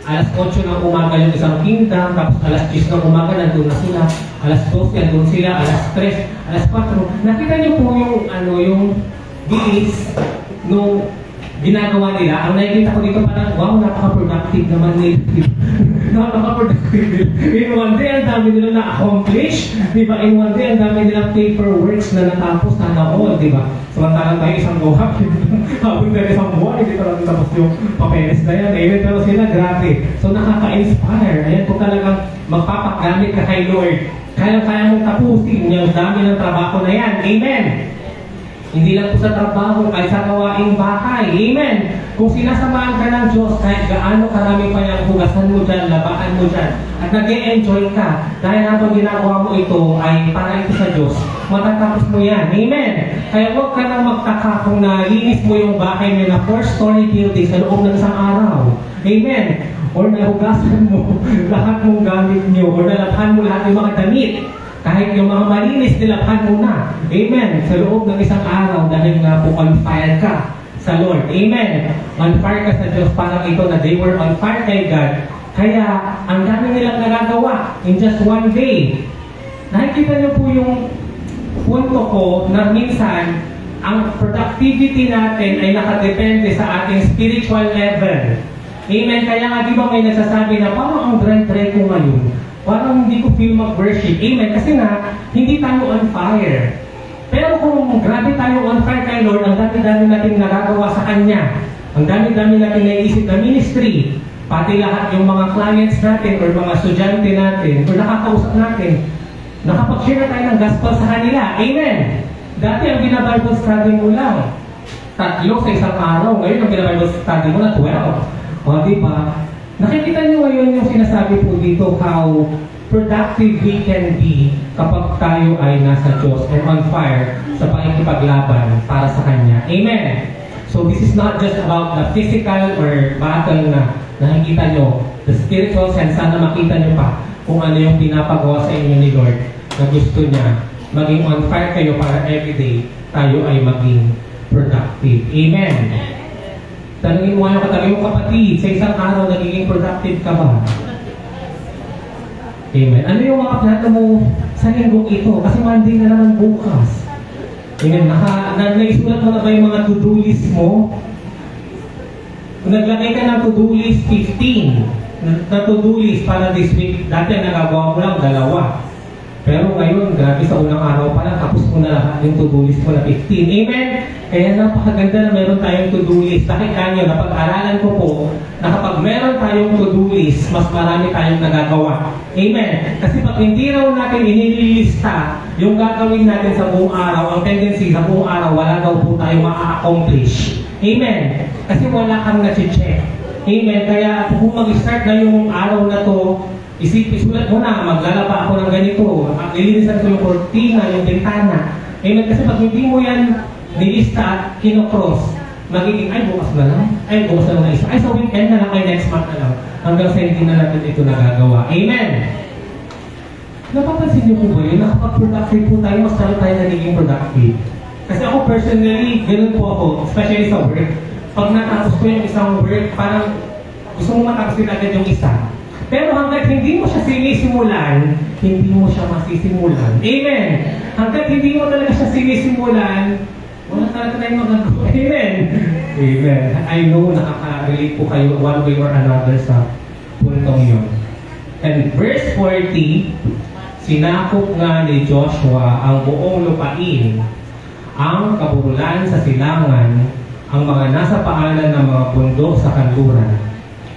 alas 8 ng umaga yung isang kingdom, tapos alas 10 ng umaga nandun na sila, alas 12 nandun sila, alas 3, alas 4. Nakita nyo po yung bilis nung ginagawa nila. Ang nakikita ko dito parang, wow, napaka-productive naman nila. Napaka-productive. In one day, ang dami nila na-accomplish. Diba? In one day, ang dami nilang paperworks na natapos na all, diba? Samantalang tayo isang buhak. Habang tayo isang buwan, hindi talagang tapos yung papeles na yan. Eh, pero sila, grabe. So, nakaka-inspire. Ayan po talagang magpapagamit ka kay Lord. Kaya mong tapusin yung dami ng trabaho na yan. Amen! Hindi lang po sa trabaho, ay sa gawaing bahay. Amen! Kung sinasamahan ka ng Diyos, kahit gaano karami pa niyang hugasan mo dyan, labaan mo dyan, at nag-e-enjoy ka, dahil habang ginagawa mo ito ay para ito sa Diyos, matatapos mo yan. Amen! Kaya huwag ka nang magtaka kung nalinis mo yung bahay mo na 4-story building sa loob ng isang araw. Amen! Or nahugasan mo lahat mong gamit niyo, or nalabhan mo lahat yung mga damit. Kahit yung mga malinis, nilabhan mo na. Amen. Sa loob ng isang araw, dahil nga po on fire ka sa Lord. Amen. On fire ka sa Diyos. Parang ito na they were on fire kay God. Kaya, ang dami nilang nagagawa in just one day. Nakikita niyo po yung punto ko na minsan, ang productivity natin ay nakadepende sa ating spiritual level. Amen. Kaya nga, di ba may nagsasabi na parang ang dry-dry ko ngayon. Parang hindi ko feel mag-worship. Amen. Kasi nga, hindi tayo on fire. Pero kung grabe tayo on fire kay Lord, ang dami-dami natin nagagawa sa Kanya. Ang dami-dami natin naisip na ministry. Pati lahat yung mga clients natin or mga estudyante natin or nakakausap natin. Nakapag-share na tayo ng gospel sa kanila. Amen. Dati ang binabible study mo lang 3 sa isang araw. Ngayon ang binabible study mo na 12. O diba? Nakikita niyo ngayon yung sinasabi po dito how productive we can be kapag tayo ay nasa Diyos and on fire sa pakikipaglaban para sa Kanya. Amen! So this is not just about the physical or battle na nakikita nyo. The spiritual sense, sana makita nyo pa kung ano yung pinapagawa sa inyo ni Lord na gusto niya. Maging on fire kayo para everyday tayo ay maging productive. Amen. Tanungin mo yung katabi mong kapatid, sa isang araw nagiging productive ka ba? Amen. Ano yung mga plano mo sa linggong ito? Kasi Monday na naman bukas. Amen. Naisulat mo na ba yung mga to-do list mo? Kung naglagay ka ng to-do list 15 na to-do list para this week, dati ang nagagawa mo lang 2. Pero ngayon, grabe sa unang araw pa lang, tapos mo na lahat yung to-do list mo na 15. Amen? Kaya napakaganda na meron tayong to-do list. Nakita nyo, napag-aralan ko po, na kapag meron tayong to-do list, mas marami tayong nagagawa. Amen? Kasi pag hindi raw natin inililista yung gagawin natin sa buong araw, ang tendency sa buong araw, wala daw po tayong ma-accomplish. Amen? Kasi wala kang na-check. Amen? Kaya kung mag-start na yung araw na to, isulat mo na, maglalaba ako ng ganito, lilinisan ko yung cortina, yung bintana. Amen? Kasi pag hindi mo yan nilista at kinocross, magiging, ay bukas na lang, ay bukas na lang isa, ay sa weekend na lang, ay next month na lang, hanggang sa hindi na natin ito nagagawa. Amen? Napapansin niyo po ba yun? Nakapag-productive po tayo, mas tayo nagiging productive. Kasi ako personally, ganun po ako, especially sa work. Pag natapos ko yung isang work, parang gusto mo matapos din agad yung isa. Pero hanggat hindi mo siya sinisimulan, hindi mo siya masisimulan. Amen! Hanggat hindi mo talaga siya sinisimulan, wala talaga tayong magagawa. Amen! Amen. I know nakaka-relate po kayo one way or another sa puntong yun. And verse 40, sinakop nga ni Joshua ang buong lupain, ang kaburulan sa silangan, ang mga nasa paanan ng mga bundok sa kanluran,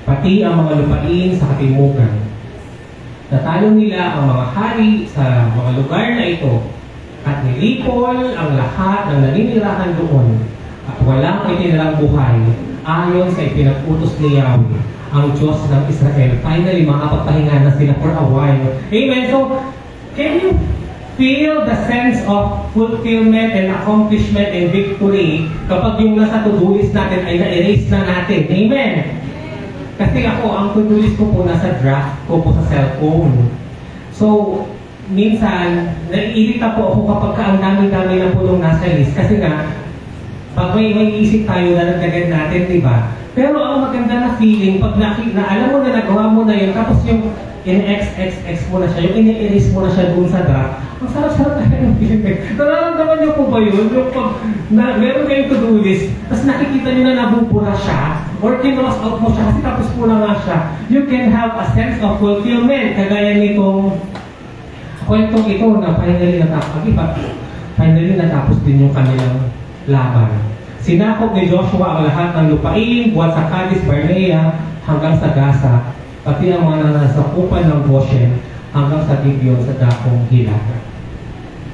pati ang mga lupain sa katimukan. Natalo nila ang mga hari sa mga lugar na ito at nilipol ang lahat ng naninirahan doon at walang itinirang buhay ayon sa ipinag-utos ni Yahweh, ang Diyos ng Israel. Finally, makapagpahinga na sila for a while. Amen. So, can you feel the sense of fulfillment and accomplishment and victory kapag yung nasa to-do list natin ay na-erase na natin? Amen. Kasi ako, ang to-do list ko po nasa draft ko po sa cellphone. So, minsan, naiirita po ako kapag ang dami-dami na po nung nasa list. Kasi nga, pag may isip tayo na nagdagan natin, di ba? Pero ang maganda na feeling, pag alam mo na nagawa mo na yun, tapos yung in-XXX mo na siya, yung in-erase mo na siya dun sa draft, ang sarap-sarap na yung feeling. Nararamdaman niyo po ba yun? Yung pag meron kayong to-do list, tapos nakikita niyo na nabubura siya, or kinos out mo siya, kasi tapos mo na nga siya, you can have a sense of fulfillment. Kagaya nitong kwentong ito na finally natapos din yung kanilang laban. Sinakop ni Joshua ang lahat ng lupain, buwan sa Cadiz Barnea hanggang sa Gaza, pati ang mga nasakupan ng Goshen hanggang sa Gibeon sa dakong Hilaga.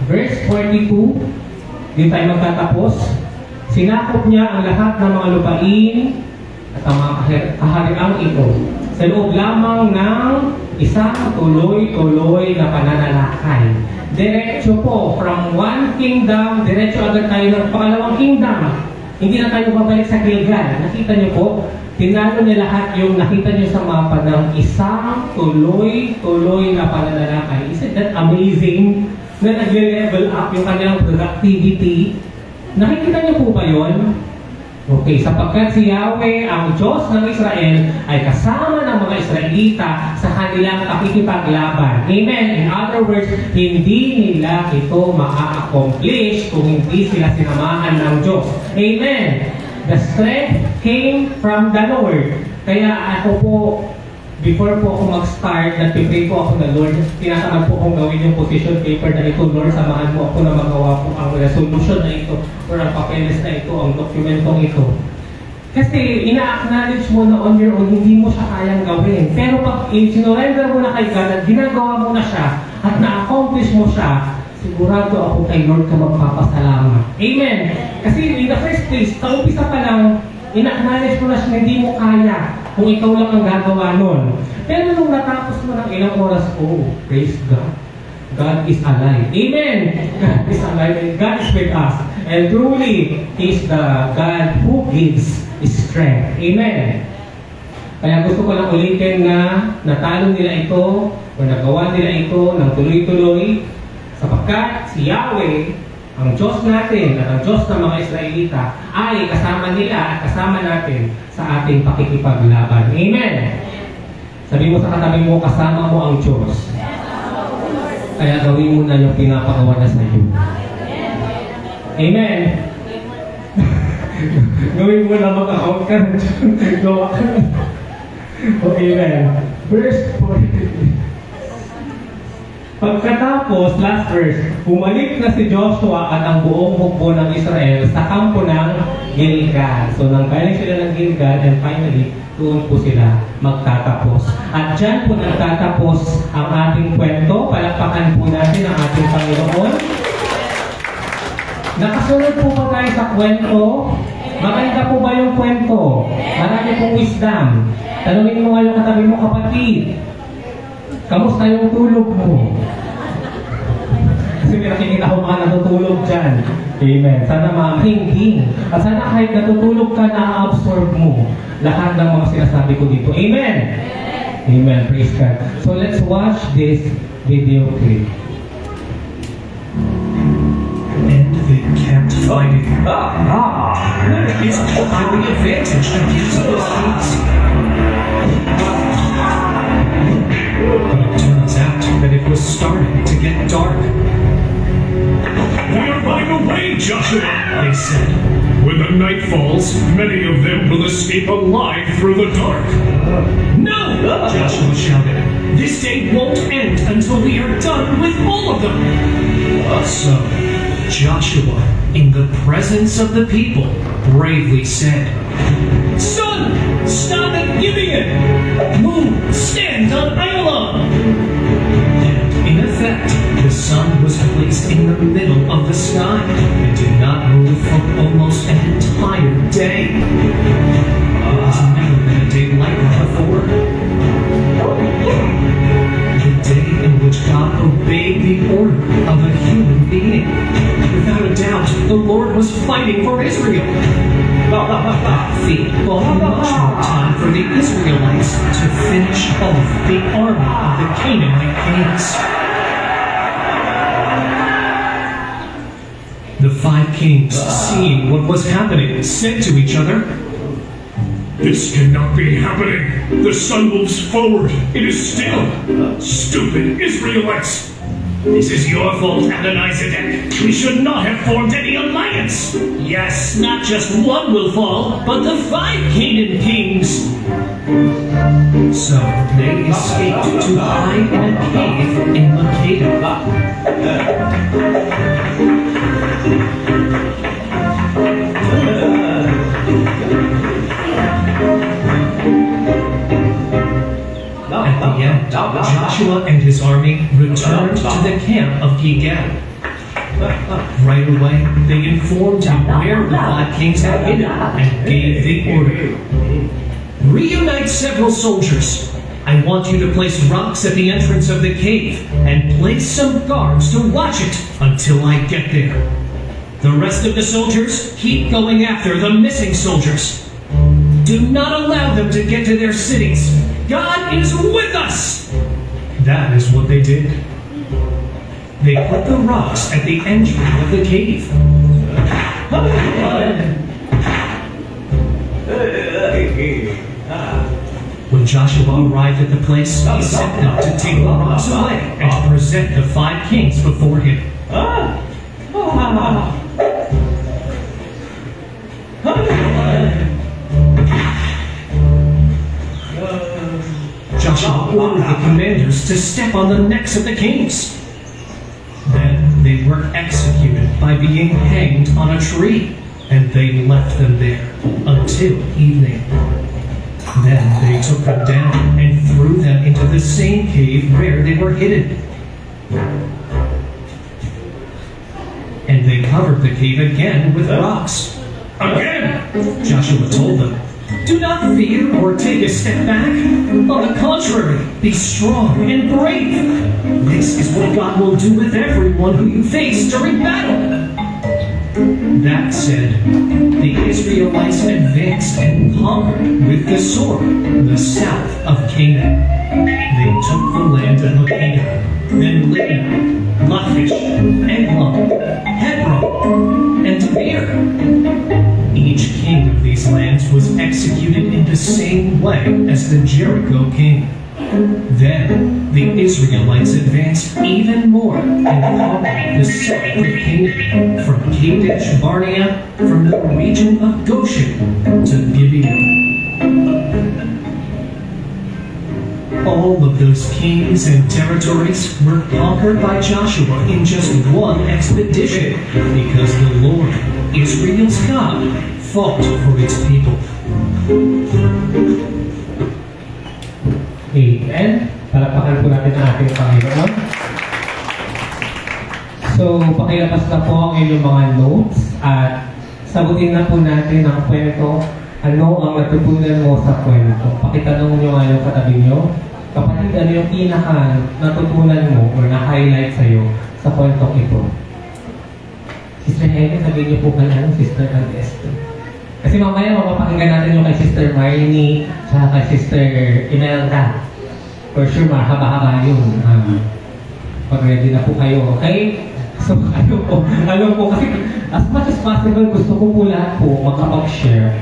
Verse 42, di tayo magtatapos. Sinakop niya ang lahat ng mga lupain at ang mga kahariang ito sa loob lamang ng isang tuloy-tuloy na pananalakay. Diretso po, from one kingdom, diretso agad tayo ng pangalawang kingdom. Hindi na tayo babalik sa Gilgal. Nakita niyo po, tinalo niya lahat yung nakita niyo sa mapa ng isang tuloy-tuloy na pananalakay. Isn't that amazing? Na nag-level up yung kanilang productivity. Nakikita niyo po ba yun? Okay, sapagkat si Yahweh, ang Diyos ng Israel, ay kasama ng mga Israelita sa kanilang pakikipaglaban. Amen. In other words, hindi nila ito ma-accomplish kung hindi sila sinamahan ng Diyos. Amen. The strength came from the Lord. Kaya ako po, before po ako mag-start, nagpipray po ako na Lord, tinatamad po akong gawin yung position paper na ito. Lord, samahan mo ako na magawa po ang resolution na ito or ang papeles na ito, ang dokumentong ito. Kasi ina-acknowledge mo na on your own, hindi mo siya kayang gawin. Pero pag sinurrender mo na kay God at ginagawa mo na siya at na-accomplish mo siya, sigurado ako kay Lord ka magpapasalamat. Amen! Kasi in the first place, sa umpisa pa lang, ina-acknowledge mo na siya, hindi mo kaya kung ikaw lang ang gagawa nun. Pero nung natapos mo ng ilang oras, oh, praise God. God is alive. Amen! God is alive and God is with us. And truly, He is the God who gives strength. Amen. Kaya gusto ko lang ulitin na natalo nila ito o nagawa nila ito ng tuloy-tuloy sapagkat si Yahweh, ang Diyos natin at ang Diyos ng mga Israelita ay kasama nila at kasama natin sa ating pakikipaglaban. Amen. Sabi mo sa katabi mo, kasama mo ang Diyos. Kaya gawin mo na yung pinapagawa na sa iyo. Amen. Gawin mo na mag-account ka na dyan. Gawa ka na. Amen. Verse 40. Pagkatapos, last verse, bumalik na si Joshua at ang buong hukbo ng Israel sa kampo ng Gilgal. So, nanggaling sila ng Gilgal and finally, doon po sila magtatapos. At dyan po nagtatapos ang ating kwento. Palakpakan po natin ang ating Panginoon. Nakasunod po ba tayo sa kwento? Maganda po ba yung kwento? Marami pong wisdom. Tanungin mo nga yung katabi mo, kapatid. Kamusta yung tulog mo? Kasi may nakikita ko mga natutulog dyan. Amen. Sana makahingking. At sana kahit natutulog ka, na-absorb mo lahat ng mga sinasabi ko dito. Amen. Amen. Praise God. So let's watch this video clip. And they kept fighting. It's highly advantage against those kings. But it turns out that it was starting to get dark. We are running away, Joshua, They said, when the night falls, many of them will escape alive through the dark. "No!" Joshua shouted. "This day won't end until we are done with all of them." So, Joshua, in the presence of the people, bravely said, "Sun, stop at Gibeon! Moon, stand on Ayalon!" And in effect, the sun was placed in the middle of the sky and did not move for almost an entire day. It has never been a day like that before. The day in which God obeyed the order of a human being. Without a doubt, the Lord was fighting for Israel. That feat bought much more time for the Israelites to finish off the army of the Canaanite kings. The 5 kings, seeing what was happening, said to each other, This cannot be happening. The sun moves forward. It is still. Stupid Israelites. "This is your fault, Adonai-Zedek. We should not have formed any alliance. Yes, not just one will fall, but the 5 Canaan kings." So they escaped to hide in a cave in Makeda. At the end, Joshua and his army returned to the camp of Gilgal. Right away, they informed him where the 5 kings had hidden and gave the order. "Reunite several soldiers. I want you to place rocks at the entrance of the cave and place some guards to watch it until I get there. The rest of the soldiers, keep going after the missing soldiers. Do not allow them to get to their cities. God is with us!" That is what they did. They put the rocks at the entry of the cave. When Joshua arrived at the place, he sent them to take the rocks away and to present the 5 kings before him. Joshua ordered the commanders to step on the necks of the kings. Then they were executed by being hanged on a tree, and they left them there until evening. Then they took them down and threw them into the same cave where they were hidden. And they covered the cave again with rocks. Again! Joshua told them, "Do not fear or take a step back. On the contrary, be strong and brave. This is what God will do with everyone who you face during battle." That said, the Israelites advanced and conquered with the sword the south of Canaan. They took the land of Makeda, then Libnah, Lachish, Eglon, Hebron, and Debir. Each king of these lands was executed in the same way as the Jericho king. Then the Israelites advanced even more and conquered the south of Canaan, from Kadesh Barnea, from the region of Goshen to Gibeon. All of those kings and territories were conquered by Joshua in just one expedition, because the Lord, Israel's God, fought for its people. Amen. Palakpakan po natin ang ating Panginoon. So, pakilabas na po ang inyong mga notes at sagutin na po natin ang kwento. Ano ang natutunan mo sa kwento? Pakitanong nyo nga yung katabi nyo. Kapatid, ano yung pinaka natutunan mo o na-highlight sa'yo sa kwentong ito? Sister Helen, sabihin niyo po ka lang, Sister Aldesto. Kasi mamaya mapapakinggan natin yung kay Sister Marnie at kay Sister Imelda. For sure, mahaba-haba yun. Pag-ready na po kayo, okay? So, ano po, kasi as much as possible, gusto ko po lahat po makapag-share.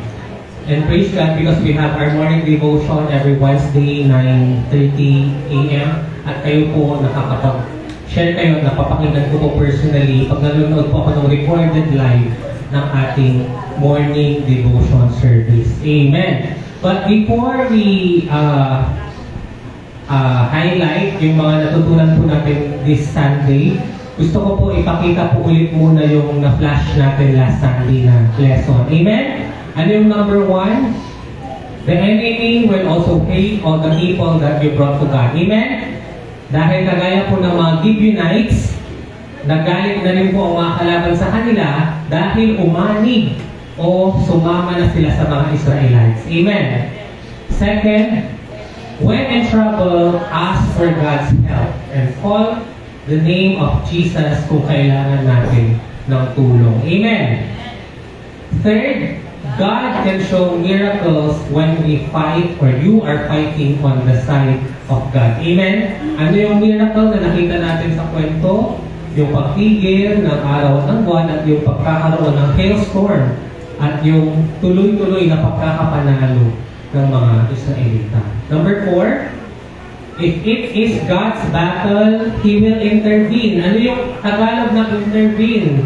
And praise God because we have our morning devotion every Wednesday, 9:30 a.m. At kayo po nakakapag-share kayo, napapakinggan ko po personally pag nanonood po ako ng recorded live ng ating morning devotion service. Amen. But before we highlight yung mga natutunan po natin this Sunday, gusto ko po ipakita po ulit muna yung na-flash natin last Sunday na lesson. Amen? Ano yung number 1? The enemy will also hate all the people that you brought to God. Amen? Dahil kagaya po ng mga Gibeonites, nagalit na rin po ang mga kalaban sa kanila dahil umanig o sumama na sila sa mga Israelites. Amen? Second, when in trouble, ask for God's help and call the name of Jesus kung kailangan natin ng tulong. Amen? Third, God can show miracles when we fight or you are fighting on the side of God. Amen? Ano yung miracle na nakita natin sa kwento? Yung pagtigil ng araw at ng buwan at yung pagkakaroon ng hailstorm at yung tuloy-tuloy na pagkakapanalo ng mga Israelita. Number 4, if it is God's battle, He will intervene. Ano yung Tagalog ng intervene?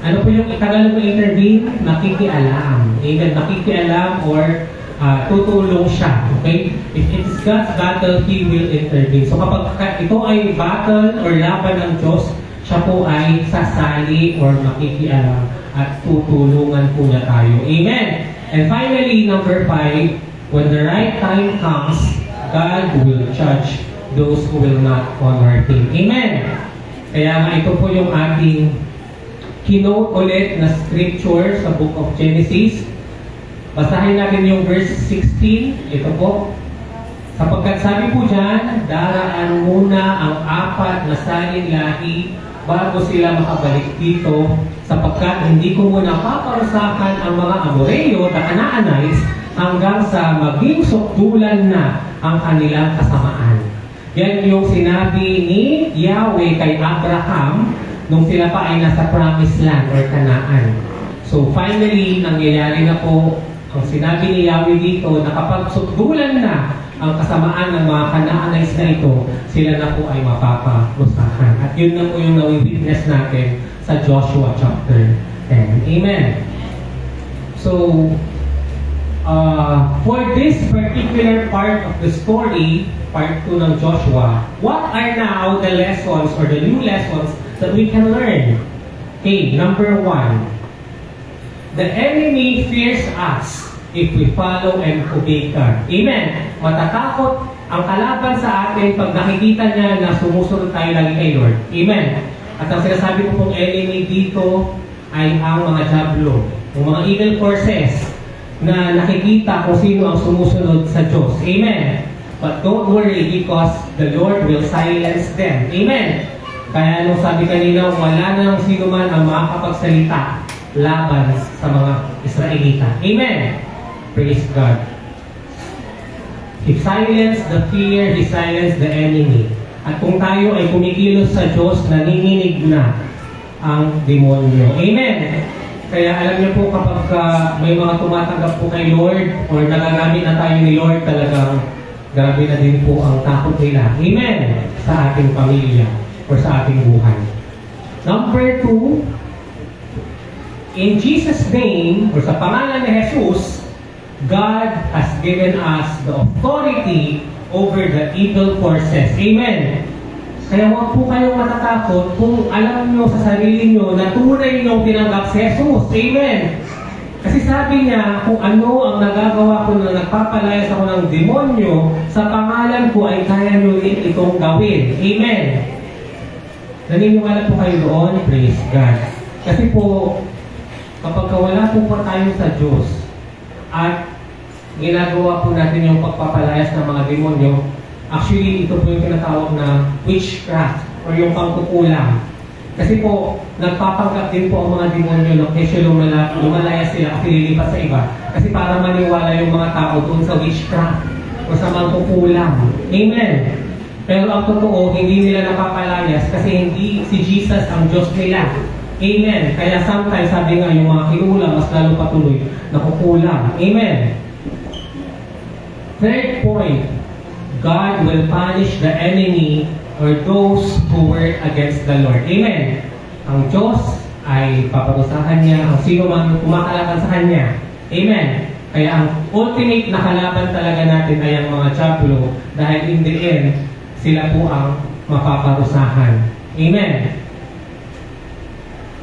Ano po yung Tagalog ng intervene? Nakikialam. Amen. Nakikialam or tutulong siya. Okay? If it is God's battle, He will intervene. So kapag ito ay battle or laban ng Diyos, siya po ay sasali or makikialam at tutulungan po niya tayo. Amen. And finally, number 5, when the right time comes, God will judge those who will not honor Him. Amen. Kaya nga ito po yung ating kinote ulit na scripture sa Book of Genesis. Basahin natin yung verse 16. Ito po. Sapagkat sabi po dyan, daraan muna ang 4 na salin lahi bago sila makabalik dito, sapagkat hindi ko muna paparusakan ang mga Amoreo na Canaanites hanggang sa maging sukdulan na ang kanilang kasamaan. Yan yung sinabi ni Yahweh kay Abraham nung sila pa ay nasa promised land or Canaan. So finally, nangyayari na po ang sinabi ni Yahweh dito na kapag sukdulan na ang kasamaan ng mga Canaanites na ito, sila na po ay mapaparusahan. At yun na po yung nawi-witness natin sa Joshua chapter 10. Amen. So, for this particular part of the story, part 2 ng Joshua, what are now the lessons or the new lessons that we can learn? Okay, number 1. The enemy fears us if we follow and obey God. Amen. Matatakot ang kalaban sa atin pag nakikita niya na sumusunod tayo lagi kay Lord. Amen. At ang sinasabi ko pong enemy dito ay ang mga diablo, ang mga evil forces na nakikita kung sino ang sumusunod sa Diyos. Amen. But don't worry because the Lord will silence them. Amen. Kaya nung sabi kanina, wala na sino man ang makakapagsalita laban sa mga Israelita. Amen! Praise God. He silenced the fear, He silenced the enemy. At kung tayo ay kumikilos sa Diyos, nanginginig na ang demonyo. Amen! Kaya alam niyo po kapag may mga tumatanggap po kay Lord or nagagamit na tayo ni Lord, talagang grabe na din po ang takot nila. Amen! Sa ating pamilya or sa ating buhay. Number 2, in Jesus' name, or sa pangalan ni Jesus, God has given us the authority over the evil forces. Amen! Kaya huwag po kayong matatakot kung alam nyo sa sarili nyo na tunay nyo tinanggap si Jesus. Amen! Kasi sabi niya, kung ano ang nagagawa ko na nagpapalayas ako ng demonyo, sa pangalan ko ay kaya nyo rin itong gawin. Amen! Naniniwala po kayo doon? Praise God. Kasi po, kapag wala po tayo sa Diyos at ginagawa po natin yung pagpapalayas ng mga demonyo, actually, ito po yung tinatawag na witchcraft or yung pangkukulang. Kasi po, nagpapanggap din po ang mga demonyo na kesyo lumalaya sila kasi lilipat sa iba. Kasi para maniwala yung mga tao doon sa witchcraft o sa pangkukulang. Amen! Pero ang totoo, hindi nila napapalayas kasi hindi si Jesus ang Diyos nila. Amen! Kaya sometimes, sabi nga, yung mga kinulang, mas lalo patuloy, nakukulang. Amen! Third point, God will punish the enemy or those who work against the Lord. Amen. Ang Diyos ay paparusahan niya ang sino man kumakalaban sa Kanya. Amen. Kaya ang ultimate na kalaban talaga natin ay ang mga Diablo dahil in the end, sila po ang mapaparusahan. Amen.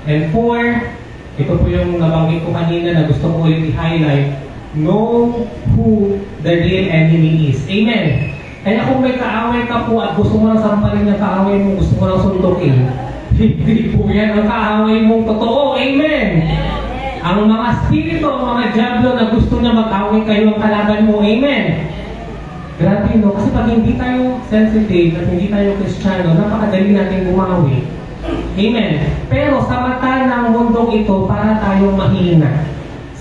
And 4, ito po yung nabanggit ko kanina na gusto ko ulit i-highlight, know who the real enemy is. Amen. Kaya kung may kaaway ka po at gusto mo lang sampalin ng kaaway mo, gusto mo lang sundukin, hindi po yan ang kaaway mong totoo. Amen! Ang mga spirito, ang mga Diablo na gusto niya mag-away kayo ang kalaban mo. Amen! Grabe no, kasi pag hindi tayo sensitive at hindi tayo Kristiyano, napakadali natin bumawi. Amen! Pero sa mata ng mundong ito, para tayong mahina.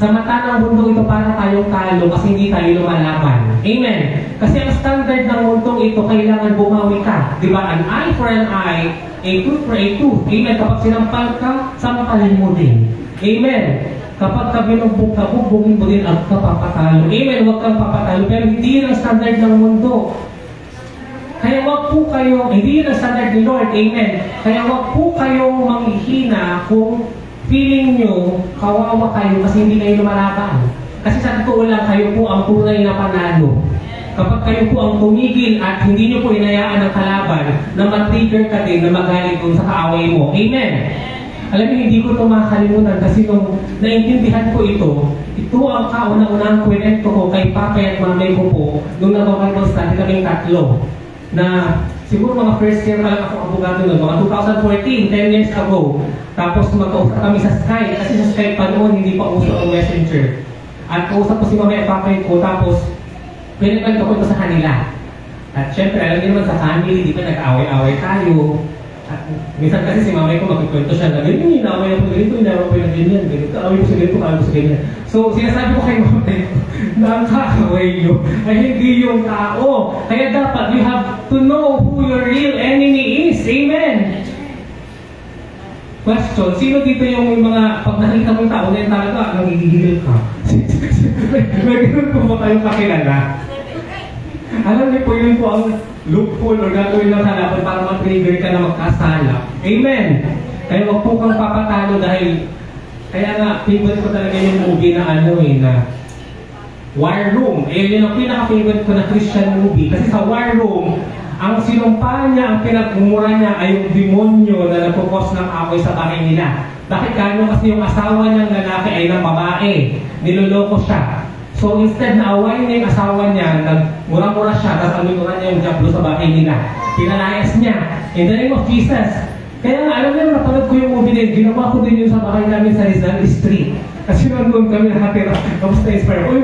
Sa mata ng mundo ito para tayong talo kasi hindi tayo lumalaban. Amen. Kasi ang standard ng mundong ito, kailangan bumawi ka. Diba? An eye for an eye, a tooth for a tooth. Amen. Kapag sinampal ka, sampalin mo din. Amen. Kapag ka binugbog ka, bugbogin mo din ang kapapatalo. Amen. Huwag kang papatalo. Pero hindi yun ang standard ng mundo. Kaya wag po kayo, hindi yun ang standard ni Lord. Amen. Kaya wag po kayong manghihina kung feeling nyo, kawawa kayo kasi hindi kayo lumalaban. Kasi sa totoo lang, kayo po ang tunay na panalo. Kapag kayo po ang tumigil at hindi nyo po inayaan ng kalaban na matrigger ka din na magalit dun sa kaaway mo. Amen! Alam niyo, hindi ko ito makakalimutan kasi nung naintindihan ko ito ang kauna-unang kwento ko kay Papa at Mamay ko po nung nag-Bible study kaming tatlo. Na siguro mga first year pa lang ako abogado nun, mga 2014, 10 years ago. Tapos mag-uusap kami sa Skype, kasi sa Skype pa noon, hindi pa uso ang Messenger. At kausap ko si Mamay at Papay ko, tapos pinagpagod ko ito sa kanila. At syempre, alam niyo naman sa family, di ba nag-away-away tayo. At minsan kasi si Mamay ko magkikwento siya na ganyan, inaway ako ganito, inaway ko yung ganyan, ganito, away ko sa ganito, away ko sa ganyan. So, sinasabi ko kay Mamay ko, na ang kakaway nyo ay hindi yung tao. Kaya dapat, you have to know who your real enemy is. Amen! Question, sino dito yung mga, pag nakita mong tao na yung talaga, nangigigil ka? May ganun po ba kayong kakilala? Alam niyo po, yun po ang loophole or gagawin ng kalaban para mag-trigger ka na magkasala. Amen! Kaya wag po kang papatalo dahil, kaya nga, favorite ko talaga yung movie na na War Room. Yun ang pinaka-favorite ko na Christian movie. Kasi sa War Room, ang sinumpa niya, ang pinagmumura niya ay yung demonyo na nagpupos ng away sa bahay nila. Bakit kano? Kasi yung asawa niyang lalaki ay ng babae. Niloloko siya. So instead na awayin niya yung asawa niya, nagmura-mura siya, tapos amimura niya yung Diablo sa bahay nila. Pinalayas niya. In the name of Jesus. Kaya nga, alam niyo, napanood ko yung movie din. Ginawa ko din yun sa bahay namin sa Rizal Street. Kasi nandun kami nakatira. Tapos na-inspire. Uy,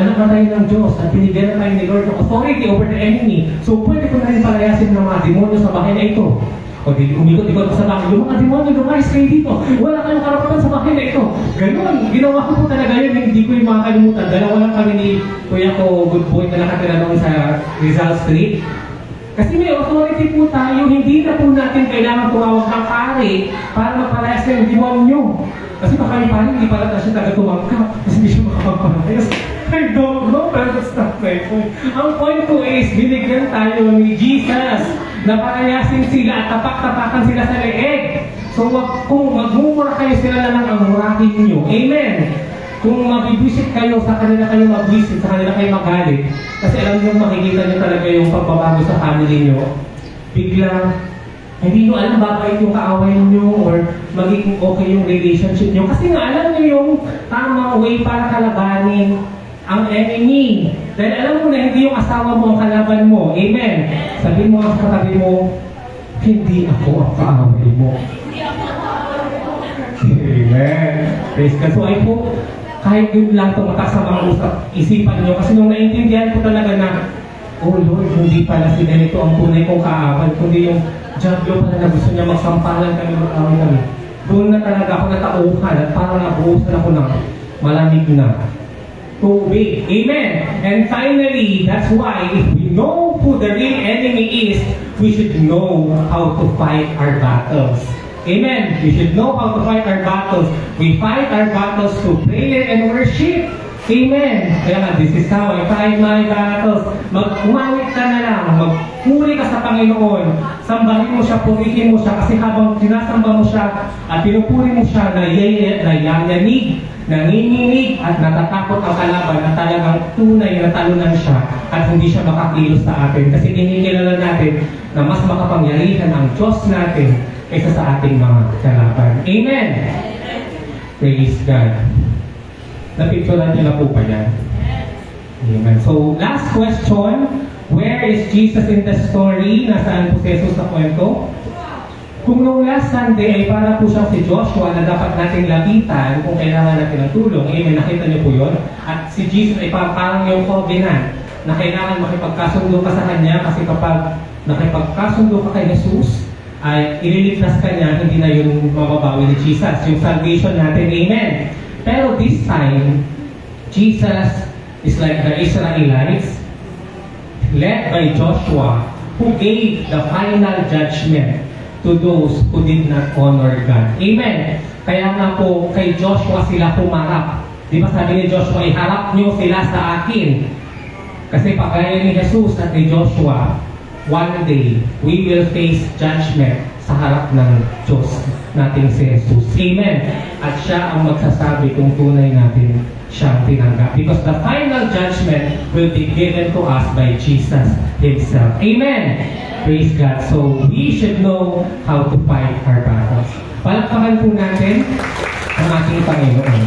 anak na tayo ng Diyos at binigyan na tayo ni Lord ng authority over the enemy. So, pwede ko na rin palayasin ng mga demonyo sa bahay na ito. O di umikot-ikot sa bahay, yung mga demonyo, lumayas kayo dito. Wala kayong karapatan sa bahay na ito. Ganun, ginawa ko po talaga yun, hindi ko yung makakalimutan. Dalawa lang kami ni kuya ko, good boy, na nakatira doon sa Rizal Street. Kasi may authority po tayo, hindi na po natin kailangan tumawag ng pare para mapalayas ng demonyo. Kasi baka yung pare, hindi pala siya taga tumangkap kasi hindi siya makapagpalayas. I don't know, pero that's not my point. Ang point ko is, binigyan tayo ni Jesus na palayasin sila at tapak-tapakan sila sa leeg. So kung magmumura kayo, sila na lang ang murahin ninyo. Amen! Kung mabibwisit kayo, sa kanila kayo mabwisit, sa kanila kayo magalit. Kasi alam nyo, makikita nyo talaga yung pagbabago sa family nyo. Biglang, hindi nyo alam babait yung kaaway nyo or magiging okay yung relationship nyo. Kasi nga alam nyo yung tamang way para kalabanin ang enemy. Dahil alam mo na hindi yung asawa mo ang kalaban mo. Amen. Sabihin mo sa katabi mo, hindi ako ang kaaway mo. Amen. Praise God. So I hope kahit yun lang tumatak sa mga isipan nyo. Kasi nung naintindihan ko talaga na, oh Lord, hindi pala si ganito ang tunay kong kaaway, kundi yung Diablo pala na gusto niya magsampalan kami mag-away kami. Doon na talaga ako natauhan at parang nabuhusan ako ng malamig na tubig. Amen! And finally, that's why if we know who the real enemy is, we should know how to fight our battles. Amen! We should know how to fight our battles. We fight our battles through prayer and worship. Amen! Kaya nga, this is how I fight my battles. Umawit ka na lang, magpuri ka sa Panginoon. Sambahin mo siya, purihin mo siya, kasi habang sinasamba mo siya at pinupuri mo siya, nayayanig, nanginginig at natatakot ang kalaban na talagang tunay na talunan siya at hindi siya makakilos sa atin. Kasi kinikilala natin na mas makapangyarihan ang Diyos natin kaysa sa ating mga kalaban. Amen! Praise God. Na-picture natin na po ba yan? Amen. So, last question. Where is Jesus in the story? Nasaan po si Jesus sa kwento? Kung nung last Sunday ay para po siyang si Joshua na dapat nating lapitan kung kailangan natin ng tulong. Amen. Nakita niyo po yun? At si Jesus ay parang yung covenant na kailangan makipagkasundo ka sa Kanya kasi kapag nakipagkasundo ka kay Jesus, ay ililigtas ka niya, hindi na yung mababawi ni Jesus. Yung salvation natin. Amen. Pero this time, Jesus is like the Israelites led by Joshua who gave the final judgment to those who did not honor God. Amen. Kaya nga po, kay Joshua sila humarap. Di ba sabi ni Joshua, iharap nyo sila sa akin. Kasi pagkaya ni Jesus at ni Joshua, one day, we will face judgment sa harap ng Diyos nating si Jesus. Amen. At siya ang magsasabi kung tunay natin siyang tinanggap. Because the final judgment will be given to us by Jesus Himself. Amen. Praise God. So, we should know how to fight our battles. Palakpakan po natin ang ating Panginoon.